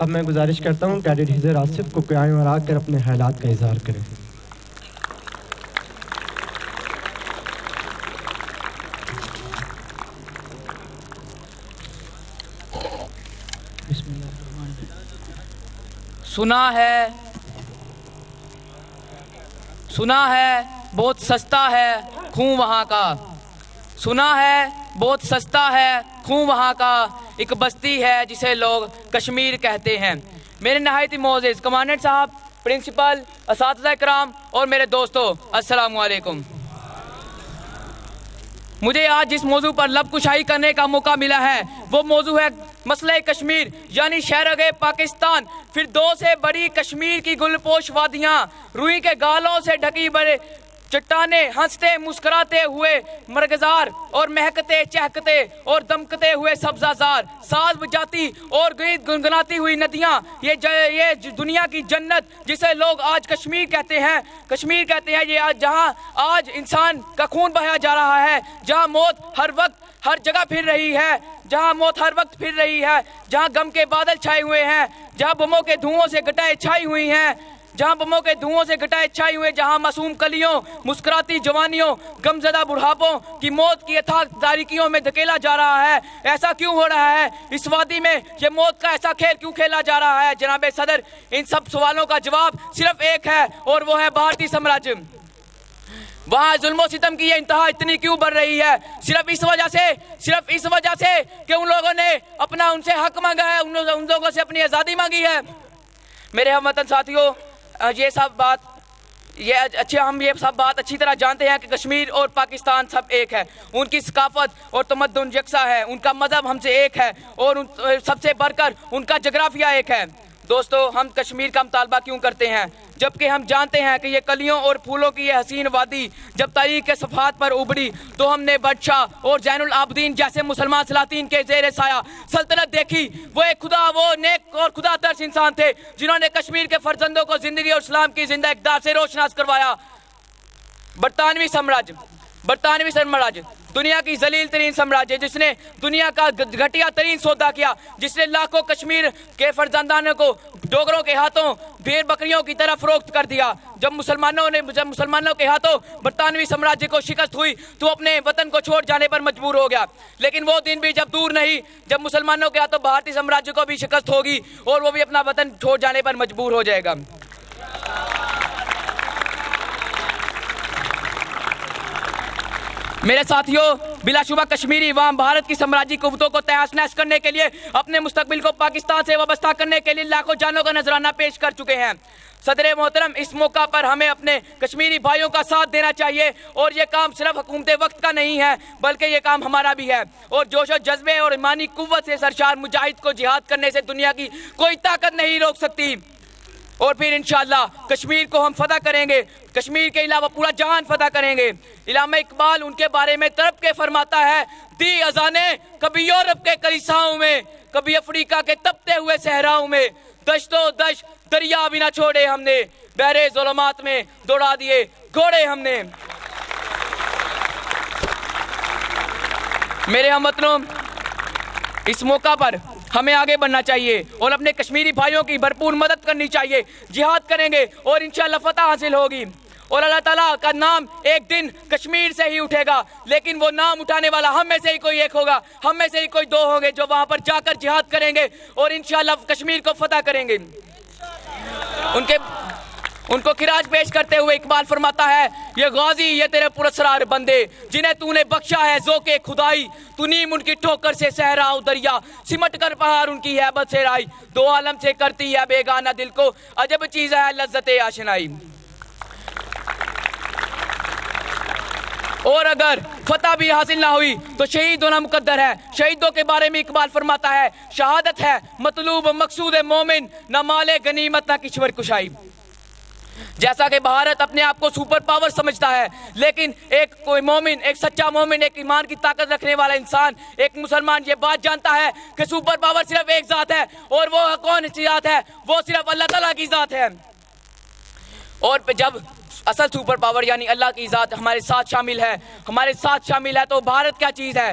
اب میں گزارش کرتا ہوں کیڈٹ حضر آصف کو قیام اور آ کر اپنے خیالات کا اظہار کریں. سنا ہے بہت سستا ہے خون وہاں کا. سنا ہے بہت سستا ہے خون وہاں کا. ایک بستی ہے جسے لوگ کشمیر کہتے ہیں. میرے نہایت معزز کمانڈنٹ صاحب، پرنسپل، اساتذہ کرام اور میرے دوستو، السلام علیکم. مجھے آج جس موضوع پر لب کشائی کرنے کا موقع ملا ہے وہ موضوع ہے مسئلہ کشمیر، یعنی شہرگ پاکستان. پھر دو سے بڑی کشمیر کی گل پوش وادیاں، روئی کے گالوں سے ڈھکی بڑے چٹانیں، ہنستے مسکراتے ہوئے مرغزار اور مہکتے چہکتے اور دمکتے ہوئے سبزہ، ساز بجاتی اور گیت گنگناتی ہوئی ندیاں، یہ دنیا کی جنت جسے لوگ آج کشمیر کہتے ہیں. یہ جہاں آج انسان کا خون بہایا جا رہا ہے، جہاں موت ہر وقت ہر جگہ پھر رہی ہے، جہاں غم کے بادل چھائے ہوئے ہیں، جہاں بموں کے دھوؤں سے گٹائیں چھائی ہوئی ہیں، جہاں معصوم کلیوں، مسکراتی جوانیوں، غمزدہ بڑھاپوں کی موت کی اتھاک تاریکیوں میں دھکیلا جا رہا ہے. ایسا کیوں ہو رہا ہے؟ اس وادی میں یہ موت کا ایسا کھیل کیوں کھیلا جا رہا ہے؟ جناب صدر، ان سب سوالوں کا جواب صرف ایک ہے اور وہ ہے بھارتی سامراج. وہاں ظلم و ستم کی یہ انتہا اتنی کیوں بڑھ رہی ہے؟ صرف اس وجہ سے کہ ان لوگوں نے اپنا ان سے حق مانگا ہے، ان لوگوں سے اپنی آزادی مانگی ہے. میرے ہم وطن ساتھیوں، ہم یہ سب بات اچھی طرح جانتے ہیں کہ کشمیر اور پاکستان سب ایک ہے. ان کی ثقافت اور تمدن یکساں ہے، ان کا مذہب ہم سے ایک ہے اور سب سے بڑھ کر ان کا جغرافیہ ایک ہے. دوستو، ہم کشمیر کا مطالبہ کیوں کرتے ہیں جبکہ ہم جانتے ہیں کہ یہ کلیوں اور پھولوں کی یہ حسین وادی جب تاریخ کے صفحات پر ابھری تو ہم نے بادشاہ اور زین العابدین جیسے مسلمان سلاطین کے زیر سایہ سلطنت دیکھی. وہ نیک اور خدا ترس انسان تھے جنہوں نے کشمیر کے فرزندوں کو زندگی اور اسلام کی زندہ اقدار سے روشناس کروایا. برطانوی سامراج دنیا کی ذلیل ترین سامراج ہے، جس نے دنیا کا گھٹیا ترین سودا کیا، جس نے لاکھوں کشمیر کے فرزندانوں کو ڈوگروں کے ہاتھوں بھیڑ بکریوں کی طرح فروخت کر دیا. جب مسلمانوں کے ہاتھوں برطانوی سامراج کو شکست ہوئی تو اپنے وطن کو چھوڑ جانے پر مجبور ہو گیا. لیکن وہ دن بھی جب دور نہیں جب مسلمانوں کے ہاتھوں بھارتی سامراج کو بھی شکست ہوگی اور وہ بھی اپنا وطن چھوڑ جانے پر مجبور ہو جائے گا. میرے ساتھیوں، بلا شبہ کشمیری عوام بھارت کی سامراجی قوتوں کو تہس نہس کرنے کے لیے، اپنے مستقبل کو پاکستان سے وابستہ کرنے کے لیے لاکھوں جانوں کا نذرانہ پیش کر چکے ہیں. صدر محترم، اس موقع پر ہمیں اپنے کشمیری بھائیوں کا ساتھ دینا چاہیے اور یہ کام صرف حکومت وقت کا نہیں ہے بلکہ یہ کام ہمارا بھی ہے. اور جوش و جذبے اور ایمانی قوت سے سرشار مجاہد کو جہاد کرنے سے دنیا کی کوئی طاقت نہیں روک سکتی. اور پھر انشاءاللہ کشمیر کو ہم فتح کریں گے، کشمیر کے علاوہ پورا جہان فتح کریں گے. علامہ اقبال ان کے بارے میں تڑپ کے فرماتا ہے، دی اذانیں کبھی یورپ کے کلیساؤں میں، کبھی افریقہ کے تپتے ہوئے صحراؤں میں، دشت و دشت دریا بھی نہ چھوڑے ہم نے، بحر ظلمات میں دوڑا دیے گھوڑے ہم نے. میرے ہم وطنوں، اس موقع پر ہمیں آگے بڑھنا چاہیے اور اپنے کشمیری بھائیوں کی بھرپور مدد کرنی چاہیے. جہاد کریں گے اور انشاءاللہ فتح حاصل ہوگی اور اللہ تعالیٰ کا نام ایک دن کشمیر سے ہی اٹھے گا. لیکن وہ نام اٹھانے والا ہم میں سے ہی کوئی ایک ہوگا، ہم میں سے ہی کوئی دو ہوں گے جو وہاں پر جا کر جہاد کریں گے اور انشاءاللہ کشمیر کو فتح کریں گے. ان کو خراج پیش کرتے ہوئے اقبال فرماتا ہے، یہ غازی یہ تیرے پراسرار بندے جنہیں تو نے بخشا ہے ذوق خدائی، تو نیم ان کی ٹھوکر سے صحرا و دریا، سمٹ کر پہاڑ ان کی ہیبت سے رائی، دو عالم سے کرتی ہے بیگانہ دل کو عجب چیز ہے لذت آشنائی. اور اگر فتح بھی حاصل نہ ہوئی تو شہید ہونا مقدر ہے. شہیدوں کے بارے میں اقبال فرماتا ہے، شہادت ہے مطلوب مقصود مومن، نہ مال غنیمت نہ کشور کشائی. جیسا کہ بھارت اپنے آپ کو سپر پاور سمجھتا ہے، لیکن ایک کوئی مومن، ایک سچا مومن، ایک ایمان کی طاقت رکھنے والا انسان، ایک مسلمان یہ بات جانتا ہے کہ سپر پاور صرف ایک ذات ہے اور وہ کون سی ذات ہے؟ وہ صرف اللہ تعالیٰ کی ذات ہے. اور جب اصل سپر پاور یعنی اللہ کی ذات ہمارے ساتھ شامل ہے تو بھارت کیا چیز ہے؟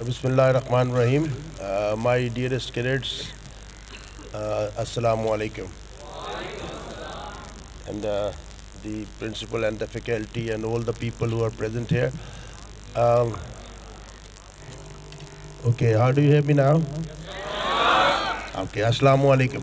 Bismillahirrahmanirrahim. My dearest cadets, Assalamu alaikum. And the principal and the faculty and all the people who are present here. Okay, how do you hear me now? Okay, Assalamu alaikum.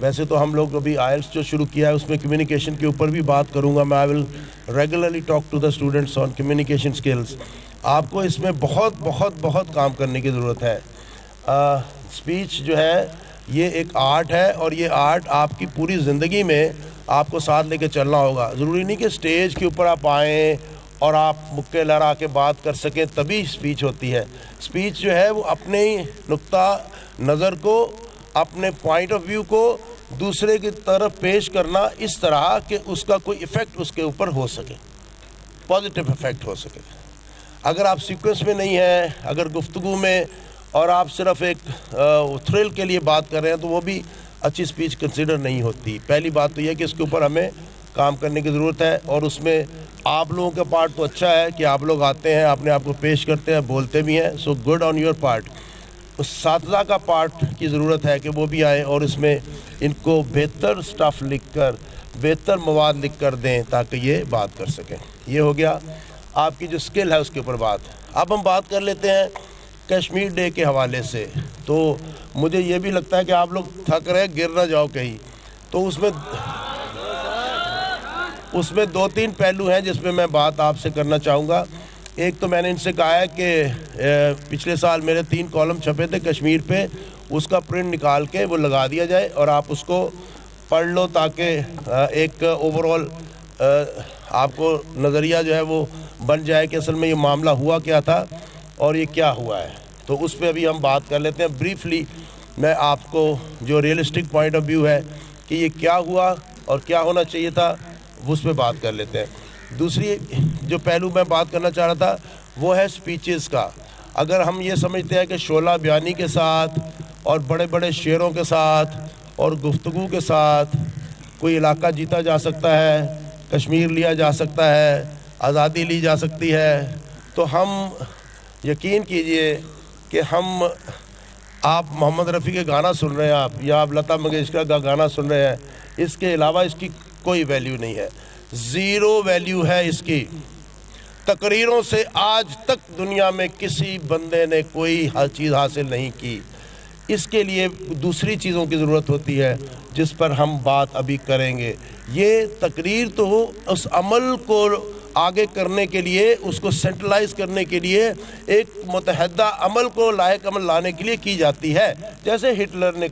ویسے تو ہم لوگ ابھی آئلس جو شروع کیا ہے اس میں کمیونیکیشن کے اوپر بھی بات کروں گا میں. I will regularly talk to the students on communication skills. آپ کو اس میں بہت بہت بہت کام کرنے کی ضرورت ہے. اسپیچ جو ہے یہ ایک آرٹ ہے اور یہ آرٹ آپ کی پوری زندگی میں آپ کو ساتھ لے کے چلنا ہوگا. ضروری نہیں کہ اسٹیج کے اوپر آپ آئیں اور آپ مکے لہرا کے بات کر سکیں تبھی اسپیچ ہوتی ہے. اسپیچ جو ہے وہ اپنے نقطہ نظر کو, اپنے پوائنٹ آف ویو کو دوسرے کی طرف پیش کرنا اس طرح کہ اس کا کوئی ایفیکٹ اس کے اوپر ہو سکے, پازیٹیو ایفیکٹ ہو سکے. اگر آپ سیکوینس میں نہیں ہیں, اگر گفتگو میں اور آپ صرف ایک تھرل کے لیے بات کر رہے ہیں تو وہ بھی اچھی اسپیچ کنسیڈر نہیں ہوتی. پہلی بات تو یہ کہ اس کے اوپر ہمیں کام کرنے کی ضرورت ہے اور اس میں آپ لوگوں کا پارٹ تو اچھا ہے کہ آپ لوگ آتے ہیں, اپنے آپ کو پیش کرتے ہیں, بولتے بھی ہیں, so good on your part. اساتذہ کا پارٹ کی ضرورت ہے کہ وہ بھی آئیں اور اس میں ان کو بہتر سٹف لکھ کر, بہتر مواد لکھ کر دیں تاکہ یہ بات کر سکیں. یہ ہو گیا آپ کی جو اسکل ہے اس کے اوپر بات. اب ہم بات کر لیتے ہیں کشمیر ڈے کے حوالے سے. تو مجھے یہ بھی لگتا ہے کہ آپ لوگ تھک رہے, گر نہ جاؤ کہیں. تو اس میں 2-3 پہلو ہیں جس میں بات آپ سے کرنا چاہوں گا. ایک تو میں نے ان سے کہا ہے کہ پچھلے سال میرے 3 کالم چھپے تھے کشمیر پہ, اس کا پرنٹ نکال کے وہ لگا دیا جائے اور آپ اس کو پڑھ لو تاکہ ایک اوورآل آپ کو نظریہ جو ہے وہ بن جائے کہ اصل میں یہ معاملہ ہوا کیا تھا اور یہ کیا ہوا ہے. تو اس پہ ابھی ہم بات کر لیتے ہیں. بریفلی میں آپ کو جو ریئلسٹک پوائنٹ آف ویو ہے کہ یہ کیا ہوا اور کیا ہونا چاہیے تھا اس پہ بات کر لیتے ہیں. دوسری جو پہلو میں بات کرنا چاہ رہا تھا وہ ہے سپیچز کا. اگر ہم یہ سمجھتے ہیں کہ شعلہ بیانی کے ساتھ اور بڑے بڑے شعروں کے ساتھ اور گفتگو کے ساتھ کوئی علاقہ جیتا جا سکتا ہے, کشمیر لیا جا سکتا ہے, آزادی لی جا سکتی ہے, تو ہم یقین کیجئے کہ ہم آپ محمد رفیع کے گانا سن رہے ہیں آپ یا آپ لتا منگیشکر کا گانا سن رہے ہیں, اس کے علاوہ اس کی کوئی ویلیو نہیں ہے, زیرو ویلیو ہے اس کی. تقریروں سے آج تک دنیا میں کسی بندے نے کوئی ہر چیز حاصل نہیں کی. اس کے لیے دوسری چیزوں کی ضرورت ہوتی ہے جس پر ہم بات ابھی کریں گے. یہ تقریر تو اس عمل کو آگے کرنے کے لیے, اس کو سینٹرلائز کرنے کے لیے, ایک متحدہ عمل کو لائق عمل لانے کے لیے کی جاتی ہے. جیسے ہٹلر نے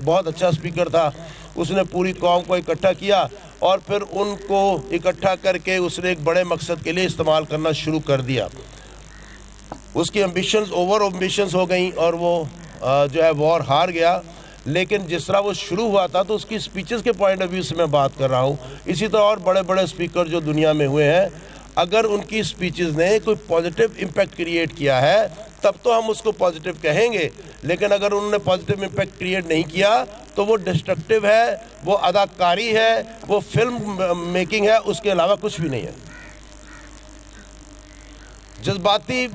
بہت اچھا اسپیکر تھا, اس نے پوری قوم کو اکٹھا کیا اور پھر ان کو اکٹھا کر کے اس نے ایک بڑے مقصد کے لیے استعمال کرنا شروع کر دیا. اس کی ایمبیشنز اوور ایمبیشنز ہو گئیں اور وہ جو ہے وار ہار گیا. لیکن جس طرح وہ شروع ہوا تھا تو اس کی سپیچز کے پوائنٹ آف ویو سے میں بات کر رہا ہوں. اسی طرح اور بڑے بڑے اسپیکر جو دنیا میں ہوئے ہیں, اگر ان کی سپیچز نے کوئی پازیٹیو امپیکٹ کریٹ کیا ہے تب تو ہم اس کو پازیٹیو کہیں گے, لیکن اگر انہوں نے پازیٹیو امپیکٹ کریٹ نہیں کیا تو وہ ڈسٹرکٹیو ہے, وہ اداکاری ہے, وہ فلم میکنگ ہے, اس کے علاوہ کچھ بھی نہیں ہے. جذباتی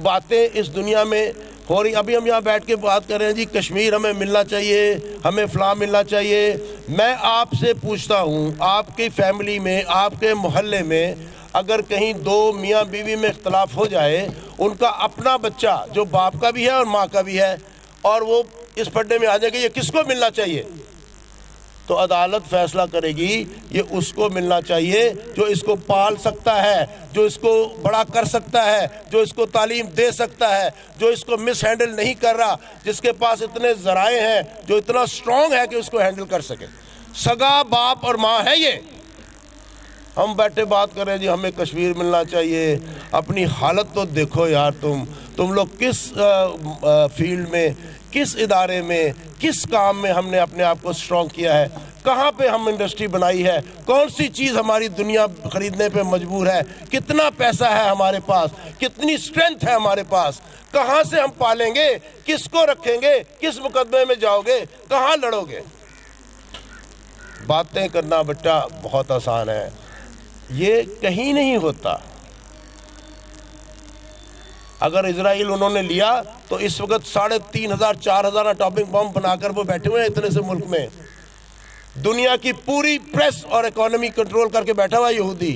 باتیں اس دنیا میں ہو رہی. ابھی ہم یہاں بیٹھ کے بات کر رہے ہیں جی کشمیر ہمیں ملنا چاہیے, ہمیں فلاں ملنا چاہیے. میں آپ سے پوچھتا ہوں, آپ کی فیملی میں, آپ کے محلے میں اگر کہیں 2 میاں بیوی میں اختلاف ہو جائے, ان کا اپنا بچہ جو باپ کا بھی ہے اور ماں کا بھی ہے, اور وہ اس پڑھنے میں آ جائے کہ یہ کس کو ملنا چاہیے, تو عدالت فیصلہ کرے گی یہ اس کو ملنا چاہیے جو اس کو پال سکتا ہے, جو اس کو بڑا کر سکتا ہے, جو اس کو تعلیم دے سکتا ہے, جو اس کو مس ہینڈل نہیں کر رہا, جس کے پاس اتنے ذرائع ہیں, جو اتنا سٹرونگ ہے کہ اس کو ہینڈل کر سکے. سگا باپ اور ماں ہے یہ. ہم بیٹھے بات کر رہے ہیں جی ہمیں کشمیر ملنا چاہیے. اپنی حالت تو دیکھو یار, تم لوگ کس فیلڈ میں, کس ادارے میں, کس کام میں ہم نے اپنے آپ کو سٹرونگ کیا ہے, کہاں پہ ہم انڈسٹری بنائی ہے, کون سی چیز ہماری دنیا خریدنے پہ مجبور ہے, کتنا پیسہ ہے ہمارے پاس, کتنی سٹرینتھ ہے ہمارے پاس, کہاں سے ہم پالیں گے, کس کو رکھیں گے, کس مقدمے میں جاؤ گے, کہاں لڑو گے. باتیں کرنا بیٹا بہت آسان ہے, یہ کہیں نہیں ہوتا. اگر اسرائیل انہوں نے لیا تو اس وقت 3,500-4,000 اٹامک بم بنا کر وہ بیٹھے ہوئے ہیں اتنے سے ملک میں. دنیا کی پوری پریس اور اکانومی کنٹرول کر کے بیٹھا ہوا یہودی.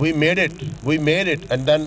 we made it and then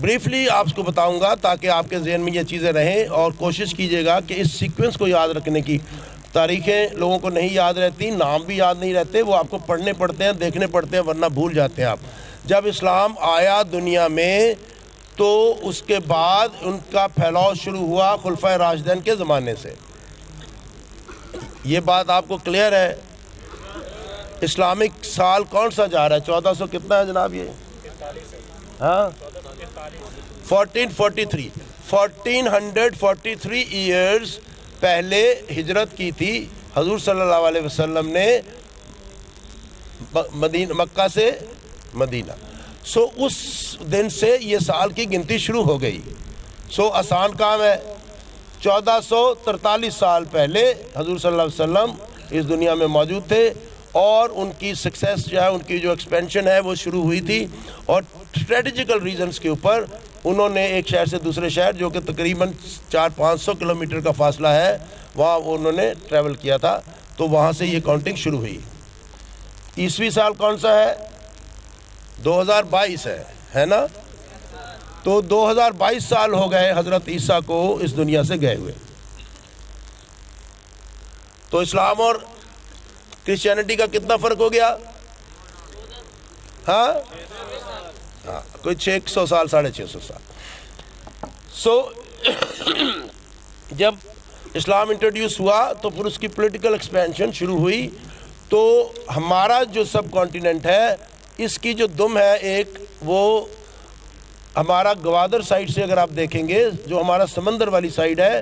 briefly آپ کو بتاؤں گا تاکہ آپ کے ذہن میں یہ چیزیں رہیں، اور کوشش کیجئے گا کہ اس سیکوینس کو یاد رکھنے کی۔ تاریخیں لوگوں کو نہیں یاد رہتی، نام بھی یاد نہیں رہتے، وہ آپ کو پڑھنے پڑتے ہیں، دیکھنے پڑتے ہیں، ورنہ بھول جاتے ہیں آپ۔ جب اسلام آیا دنیا میں تو اس کے بعد ان کا پھیلاؤ شروع ہوا خلفائے راشدین کے زمانے سے۔ یہ بات آپ کو کلیئر ہے؟ اسلامک سال کون سا جا رہا ہے؟ 1400 کتنا ہے جناب یہ؟ ہاں 1443 1443 ایئرز پہلے ہجرت کی تھی حضور صلی اللہ علیہ وسلم نے مکہ سے مدینہ۔ سو اس دن سے یہ سال کی گنتی شروع ہو گئی۔ سو آسان کام ہے، 1443 سال پہلے حضور صلی اللہ علیہ وسلم اس دنیا میں موجود تھے، اور ان کی سکسیس جو ہے، ان کی جو ایکسپینشن ہے وہ شروع ہوئی تھی، اور اسٹریٹجیکل ریزنز کے اوپر انہوں نے ایک شہر سے دوسرے شہر، جو کہ تقریباً 400-500 کلومیٹر کا فاصلہ ہے، وہاں انہوں نے ٹریول کیا تھا، تو وہاں سے یہ کاؤنٹنگ شروع ہوئی۔ عیسوی سال کون سا ہے؟ 2022 ہے نا؟ تو 2022 سال ہو گئے حضرت عیسیٰ کو اس دنیا سے گئے ہوئے۔ تو اسلام اور کرسچینٹی کا کتنا فرق ہو گیا؟ ہاں کوئی 600 سال 650 سال۔ سو جب اسلام انٹروڈیوس ہوا تو پھر اس کی پولیٹیکل ایکسپینشن شروع ہوئی، تو ہمارا جو سب کانٹیننٹ ہے اس کی جو دم ہے ایک، وہ ہمارا گوادر سائڈ سے اگر آپ دیکھیں گے، جو ہمارا سمندر والی سائڈ ہے،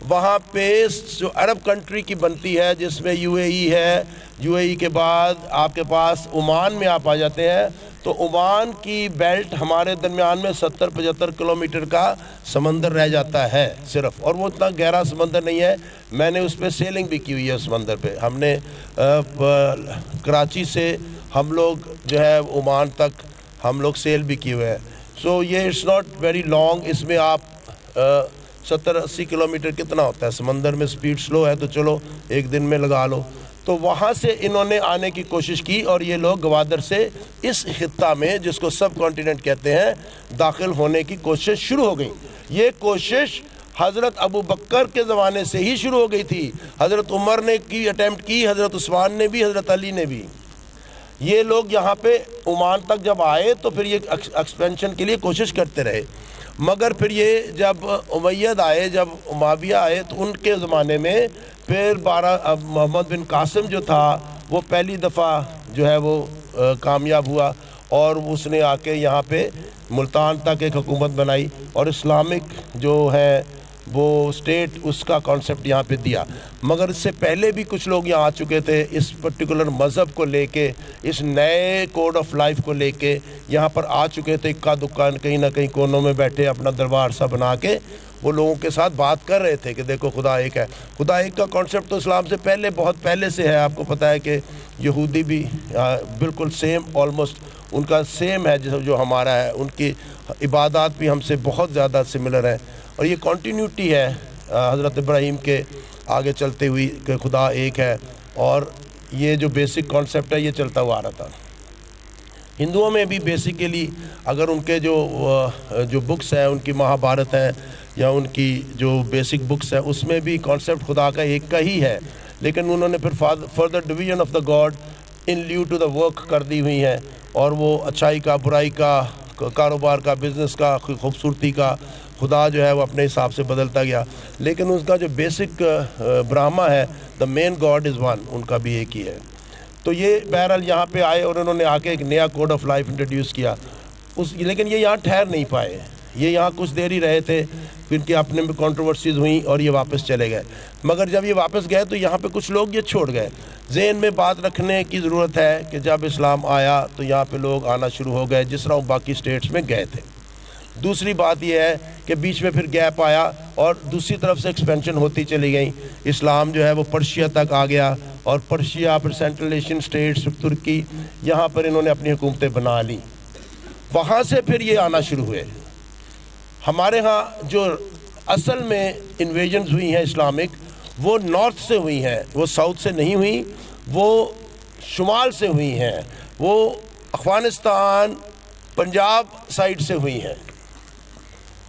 وہاں پہ جو عرب کنٹری کی بنتی ہے، جس میں یو اے ای ہے، یو اے ای کے بعد آپ کے پاس عمان میں آپ آ جاتے ہیں، تو عمان کی بیلٹ ہمارے درمیان میں 70-75 کلومیٹر کا سمندر رہ جاتا ہے صرف، اور وہ اتنا گہرا سمندر نہیں ہے۔ میں نے اس پہ سیلنگ بھی کی ہوئی ہے، سمندر پہ ہم نے کراچی سے ہم لوگ جو ہے عمان تک ہم لوگ سیل بھی کیے ہوئے ہیں۔ سو یہ اٹس ناٹ ویری لانگ، اس میں آپ 70-80 کلومیٹر کتنا ہوتا ہے سمندر میں، سپیڈ سلو ہے تو چلو ایک دن میں لگا لو۔ تو وہاں سے انہوں نے آنے کی کوشش کی، اور یہ لوگ گوادر سے اس خطہ میں، جس کو سب کانٹیننٹ کہتے ہیں، داخل ہونے کی کوشش شروع ہو گئی۔ یہ کوشش حضرت ابو بکر کے زمانے سے ہی شروع ہو گئی تھی، حضرت عمر نے کی اٹیمپٹ کی، حضرت عثمان نے بھی، حضرت علی نے بھی۔ یہ لوگ یہاں پہ عمان تک جب آئے تو پھر یہ ایکسپینشن کے لیے کوشش کرتے رہے، مگر پھر یہ جب امید آئے، جب معاویہ آئے، تو ان کے زمانے میں پھر محمد بن قاسم جو تھا وہ پہلی دفعہ جو ہے وہ کامیاب ہوا، اور اس نے آ کے یہاں پہ ملتان تک ایک حکومت بنائی، اور اسلامک جو ہے وہ اسٹیٹ، اس کا کانسیپٹ یہاں پہ دیا۔ مگر اس سے پہلے بھی کچھ لوگ یہاں آ چکے تھے، اس پرٹیکولر مذہب کو لے کے، اس نئے کوڈ آف لائف کو لے کے یہاں پر آ چکے تھے، اکا دکا کہیں نہ کہیں کونوں میں بیٹھے اپنا دربار سا بنا کے وہ لوگوں کے ساتھ بات کر رہے تھے کہ دیکھو خدا ایک ہے۔ خدا ایک کا کانسیپٹ تو اسلام سے پہلے، بہت پہلے سے ہے۔ آپ کو پتہ ہے کہ یہودی بھی بالکل سیم، آلموسٹ ان کا سیم ہے جو ہمارا ہے، ان کی عبادات بھی ہم سے بہت زیادہ سملر ہے، اور یہ کنٹینیوٹی ہے حضرت ابراہیم کے آگے چلتے ہوئی کہ خدا ایک ہے، اور یہ جو بیسک کانسیپٹ ہے یہ چلتا ہوا آ رہا تھا۔ ہندوؤں میں بھی بیسیکلی اگر ان کے جو بکس ہیں، ان کی مہابھارت ہے یا ان کی جو بیسک بکس ہے، اس میں بھی کانسیپٹ خدا کا ایک کا ہی ہے، لیکن انہوں نے پھر further division of the god in lieu to the work کر دی ہوئی ہیں، اور وہ اچھائی کا، برائی کا، کاروبار کا، بزنس کا، خوبصورتی کا خدا جو ہے وہ اپنے حساب سے بدلتا گیا، لیکن اس کا جو بیسک برہما ہے، دا مین گاڈ از ون، ان کا بھی ایک ہی ہے۔ تو یہ بہرحال یہاں پہ آئے اور انہوں نے آ کے ایک نیا کوڈ آف لائف انٹروڈیوس کیا، لیکن یہ یہاں ٹھہر نہیں پائے، یہ یہاں کچھ دیر ہی رہے تھے، پھر کے اپنے میں کنٹروورسیز ہوئیں اور یہ واپس چلے گئے۔ مگر جب یہ واپس گئے تو یہاں پہ کچھ لوگ یہ چھوڑ گئے۔ ذہن میں بات رکھنے کی ضرورت ہے کہ جب اسلام آیا تو یہاں پہ لوگ آنا شروع ہو گئے، جس طرح وہ باقی اسٹیٹس میں گئے تھے۔ دوسری بات یہ ہے کہ بیچ میں پھر گیپ آیا اور دوسری طرف سے ایکسپینشن ہوتی چلی گئی، اسلام جو ہے وہ پرشیا تک آ گیا، اور پرشیا پھر سینٹرل ایشین اسٹیٹس، ترکی، یہاں پر انہوں نے اپنی حکومتیں بنا لیں۔ وہاں سے پھر یہ آنا شروع ہوئے۔ ہمارے ہاں جو اصل میں انویژنز ہوئی ہیں اسلامک، وہ نارتھ سے ہوئی ہیں، وہ ساؤتھ سے نہیں ہوئی، وہ شمال سے ہوئی ہیں، وہ افغانستان، پنجاب سائڈ سے ہوئی ہیں۔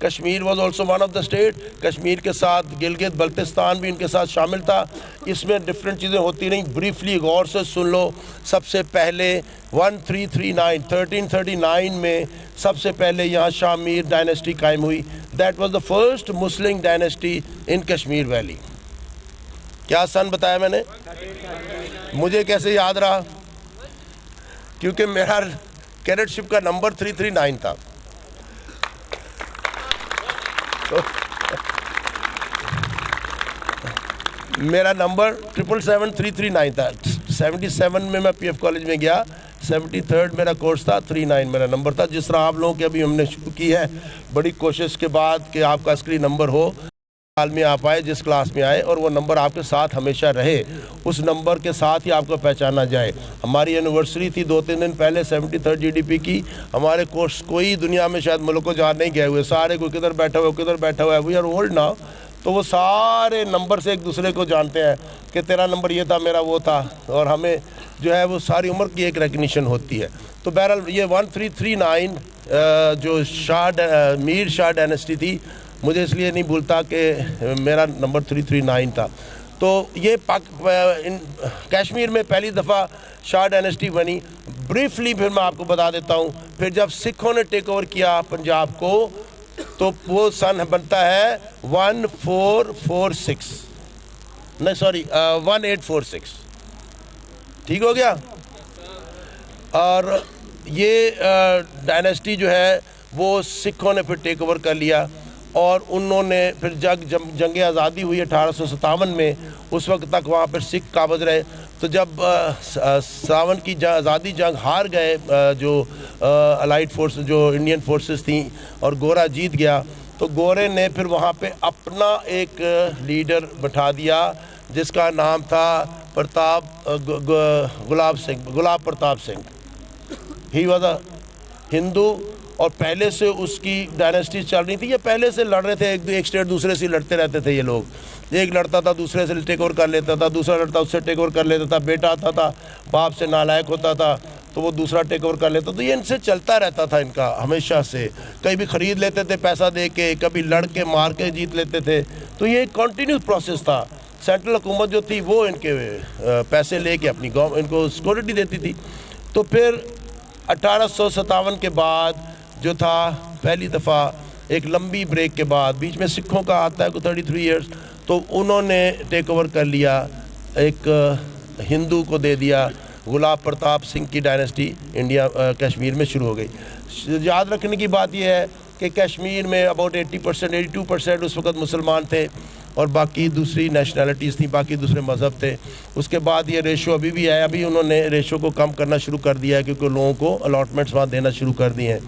Kashmir was also one of the state. Kashmir کے ساتھ گلگت بلتستان بھی ان کے ساتھ شامل تھا. اس میں ڈفرینٹ چیزیں ہوتی رہیں. بریفلی غور سے سن لو. سب سے پہلے 1339 میں سب سے پہلے یہاں شاہ میر ڈائنیسٹی قائم ہوئی. That was the first Muslim dynasty in Kashmir valley. کیا سن بتایا میں نے؟ مجھے کیسے یاد رہا؟ کیونکہ میرا کیڈٹشپ کا نمبر 339 تھا. میرا نمبر 777-339 تھا. 77 میں پی ایف کالج میں گیا. 73rd میرا کورس تھا. 39 میرا نمبر تھا. جس طرح آپ لوگوں کے ابھی ہم نے شروع کی ہے بڑی کوشش کے بعد کہ آپ کا عسکری نمبر ہو، سال میں آپ آئے، جس کلاس میں آئے، اور وہ نمبر آپ کے ساتھ ہمیشہ رہے. اس نمبر کے ساتھ ہی آپ کو پہچانا جائے. ہماری اینیورسری تھی 2-3 دن پہلے 73rd GDP کی. ہمارے کورس کوئی دنیا میں شاید ملک کو جہاں نہیں گئے ہوئے، سارے کوئی کدھر بیٹھا ہوا ہے، کدھر بیٹھا ہوا ہے. We are old now. تو وہ سارے نمبر سے ایک دوسرے کو جانتے ہیں کہ تیرا نمبر یہ تھا، میرا وہ تھا، اور ہمیں جو ہے وہ ساری عمر کی ایک ریکگنیشن ہوتی ہے. تو بہرحال یہ 1339 جو میر شاہ ڈائنیسٹی تھی، مجھے اس لیے نہیں بھولتا کہ میرا نمبر 339 تھا. تو یہ کشمیر میں پہلی دفعہ شاہ ڈائنیسٹی بنی. بریفلی پھر میں آپ کو بتا دیتا ہوں. پھر جب سکھوں نے ٹیک اوور کیا پنجاب کو تو وہ سن بنتا ہے 1846. ٹھیک ہو گیا. اور یہ ڈائنیسٹی جو ہے وہ سکھوں نے پھر ٹیک اوور کر لیا. اور انہوں نے پھر جنگ آزادی ہوئی 1857 میں. اس وقت تک وہاں پر سکھ قابض رہے. تو جب 57 کی آزادی جنگ ہار گئے جو الائٹ فورس جو انڈین فورسز تھیں اور گورا جیت گیا، تو گورے نے پھر وہاں پہ اپنا ایک لیڈر بٹھا دیا جس کا نام تھا Gulab Pratap Singh. He was a Hindu. اور پہلے سے اس کی ڈائنیسٹی چل رہی تھی. یہ پہلے سے لڑ رہے تھے. ایک اسٹیٹ دوسرے سے لڑتے رہتے تھے یہ لوگ. ایک لڑتا تھا دوسرے سے ٹیک اوور کر لیتا تھا، دوسرا لڑتا اس سے ٹیک اوور کر لیتا تھا. بیٹا آتا تھا باپ سے نالائق ہوتا تھا تو وہ دوسرا ٹیک اوور کر لیتا. تو یہ ان سے چلتا رہتا تھا ان کا ہمیشہ سے. کبھی خرید لیتے تھے پیسہ دے کے، کبھی لڑ کے مار کے جیت لیتے تھے. تو یہ ایک کنٹینیوس پروسیس تھا. سینٹرل حکومت جو تھی وہ ان کے پیسے لے کے اپنی ان کو سیکورٹی دیتی تھی. تو پھر 1857 کے بعد جو تھا پہلی دفعہ ایک لمبی بریک کے بعد، بیچ میں سکھوں کا آتا ہے 33 ایئرس، تو انہوں نے ٹیک اوور کر لیا. ایک ہندو کو دے دیا. گلاب پرتاپ سنگھ کی ڈائنیسٹی انڈیا کشمیر میں شروع ہو گئی. یاد رکھنے کی بات یہ ہے کہ کشمیر میں اباؤٹ 80% 82% اس وقت مسلمان تھے اور باقی دوسری نیشنلٹیز تھیں، باقی دوسرے مذہب تھے. اس کے بعد یہ ریشو ابھی بھی ہے. ابھی انہوں نے ریشو کو کم کرنا شروع کر دیا ہے کیونکہ لوگوں کو الاٹمنٹس وہاں دینا شروع کر دیے ہیں.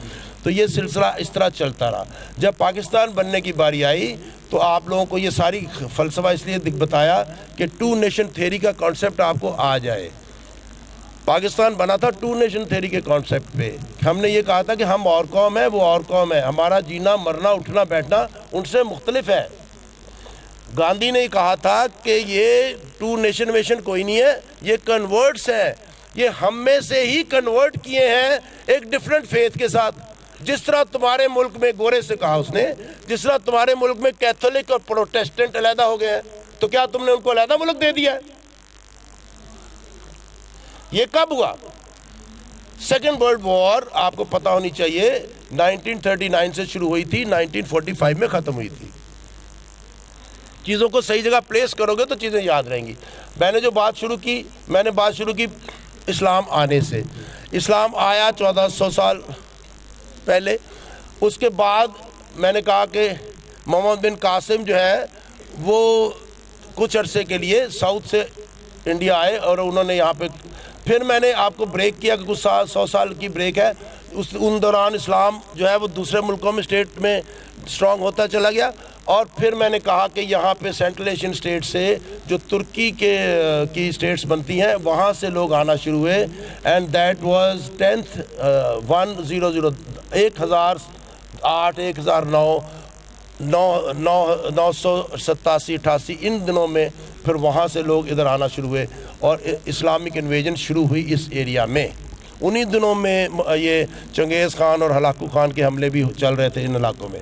تو یہ سلسلہ اس طرح چلتا رہا. جب پاکستان بننے کی باری آئی تو آپ لوگوں کو یہ ساری فلسفہ اس لیے بتایا کہ 2 نیشن تھیوری کا کانسیپٹ آپ کو آ جائے. پاکستان بنا تھا 2 نیشن تھیوری کے کانسیپٹ پہ. ہم نے یہ کہا تھا کہ ہم اور قوم ہے، وہ اور قوم ہے، ہمارا جینا مرنا اٹھنا بیٹھنا ان سے مختلف ہے. گاندھی نے کہا تھا کہ یہ 2 نیشن ویشن کوئی نہیں ہے، یہ کنورٹس ہیں. یہ ہم میں سے ہی کنورٹ کیے ہیں ایک ڈیفرنٹ فیتھ کے ساتھ. جس طرح تمہارے ملک میں، گورے سے کہا اس نے، جس طرح تمہارے ملک میں کیتھولک اور پروٹیسٹنٹ علیحدہ ہو گئے ہیں، تو کیا تم نے ان کو علیحدہ ملک دے دیا ہے؟ یہ کب ہوا؟ سیکنڈ ورلڈ وار آپ کو پتہ ہونی چاہیے 1939 سے شروع ہوئی تھی، 1945 میں ختم ہوئی تھی. چیزوں کو صحیح جگہ پلیس کرو گے تو چیزیں یاد رہیں گی. میں نے بات شروع کی اسلام آنے سے. اسلام آیا 1400 سال پہلے. اس کے بعد میں نے کہا کہ محمد بن قاسم جو ہے وہ کچھ عرصے کے لیے ساؤتھ سے انڈیا آئے اور انہوں نے یہاں پہ، پھر میں نے آپ کو بریک کیا کہ کچھ 100 سال کی بریک ہے. ان دوران اسلام جو ہے وہ دوسرے ملکوں میں اسٹیٹ میں اسٹرانگ ہوتا چلا گیا. اور پھر میں نے کہا کہ یہاں پہ سینٹرل ایشین اسٹیٹ سے جو ترکی کی اسٹیٹس بنتی ہیں وہاں سے لوگ آنا شروع ہوئے. اینڈ دیٹ واز 10th 1008 1009 987 88 ان دنوں میں پھر وہاں سے لوگ ادھر آنا شروع ہوئے اور اسلامک انویژن شروع ہوئی اس ایریا میں. انہی دنوں میں یہ چنگیز خان اور ہلاکو خان کے حملے بھی چل رہے تھے ان علاقوں میں.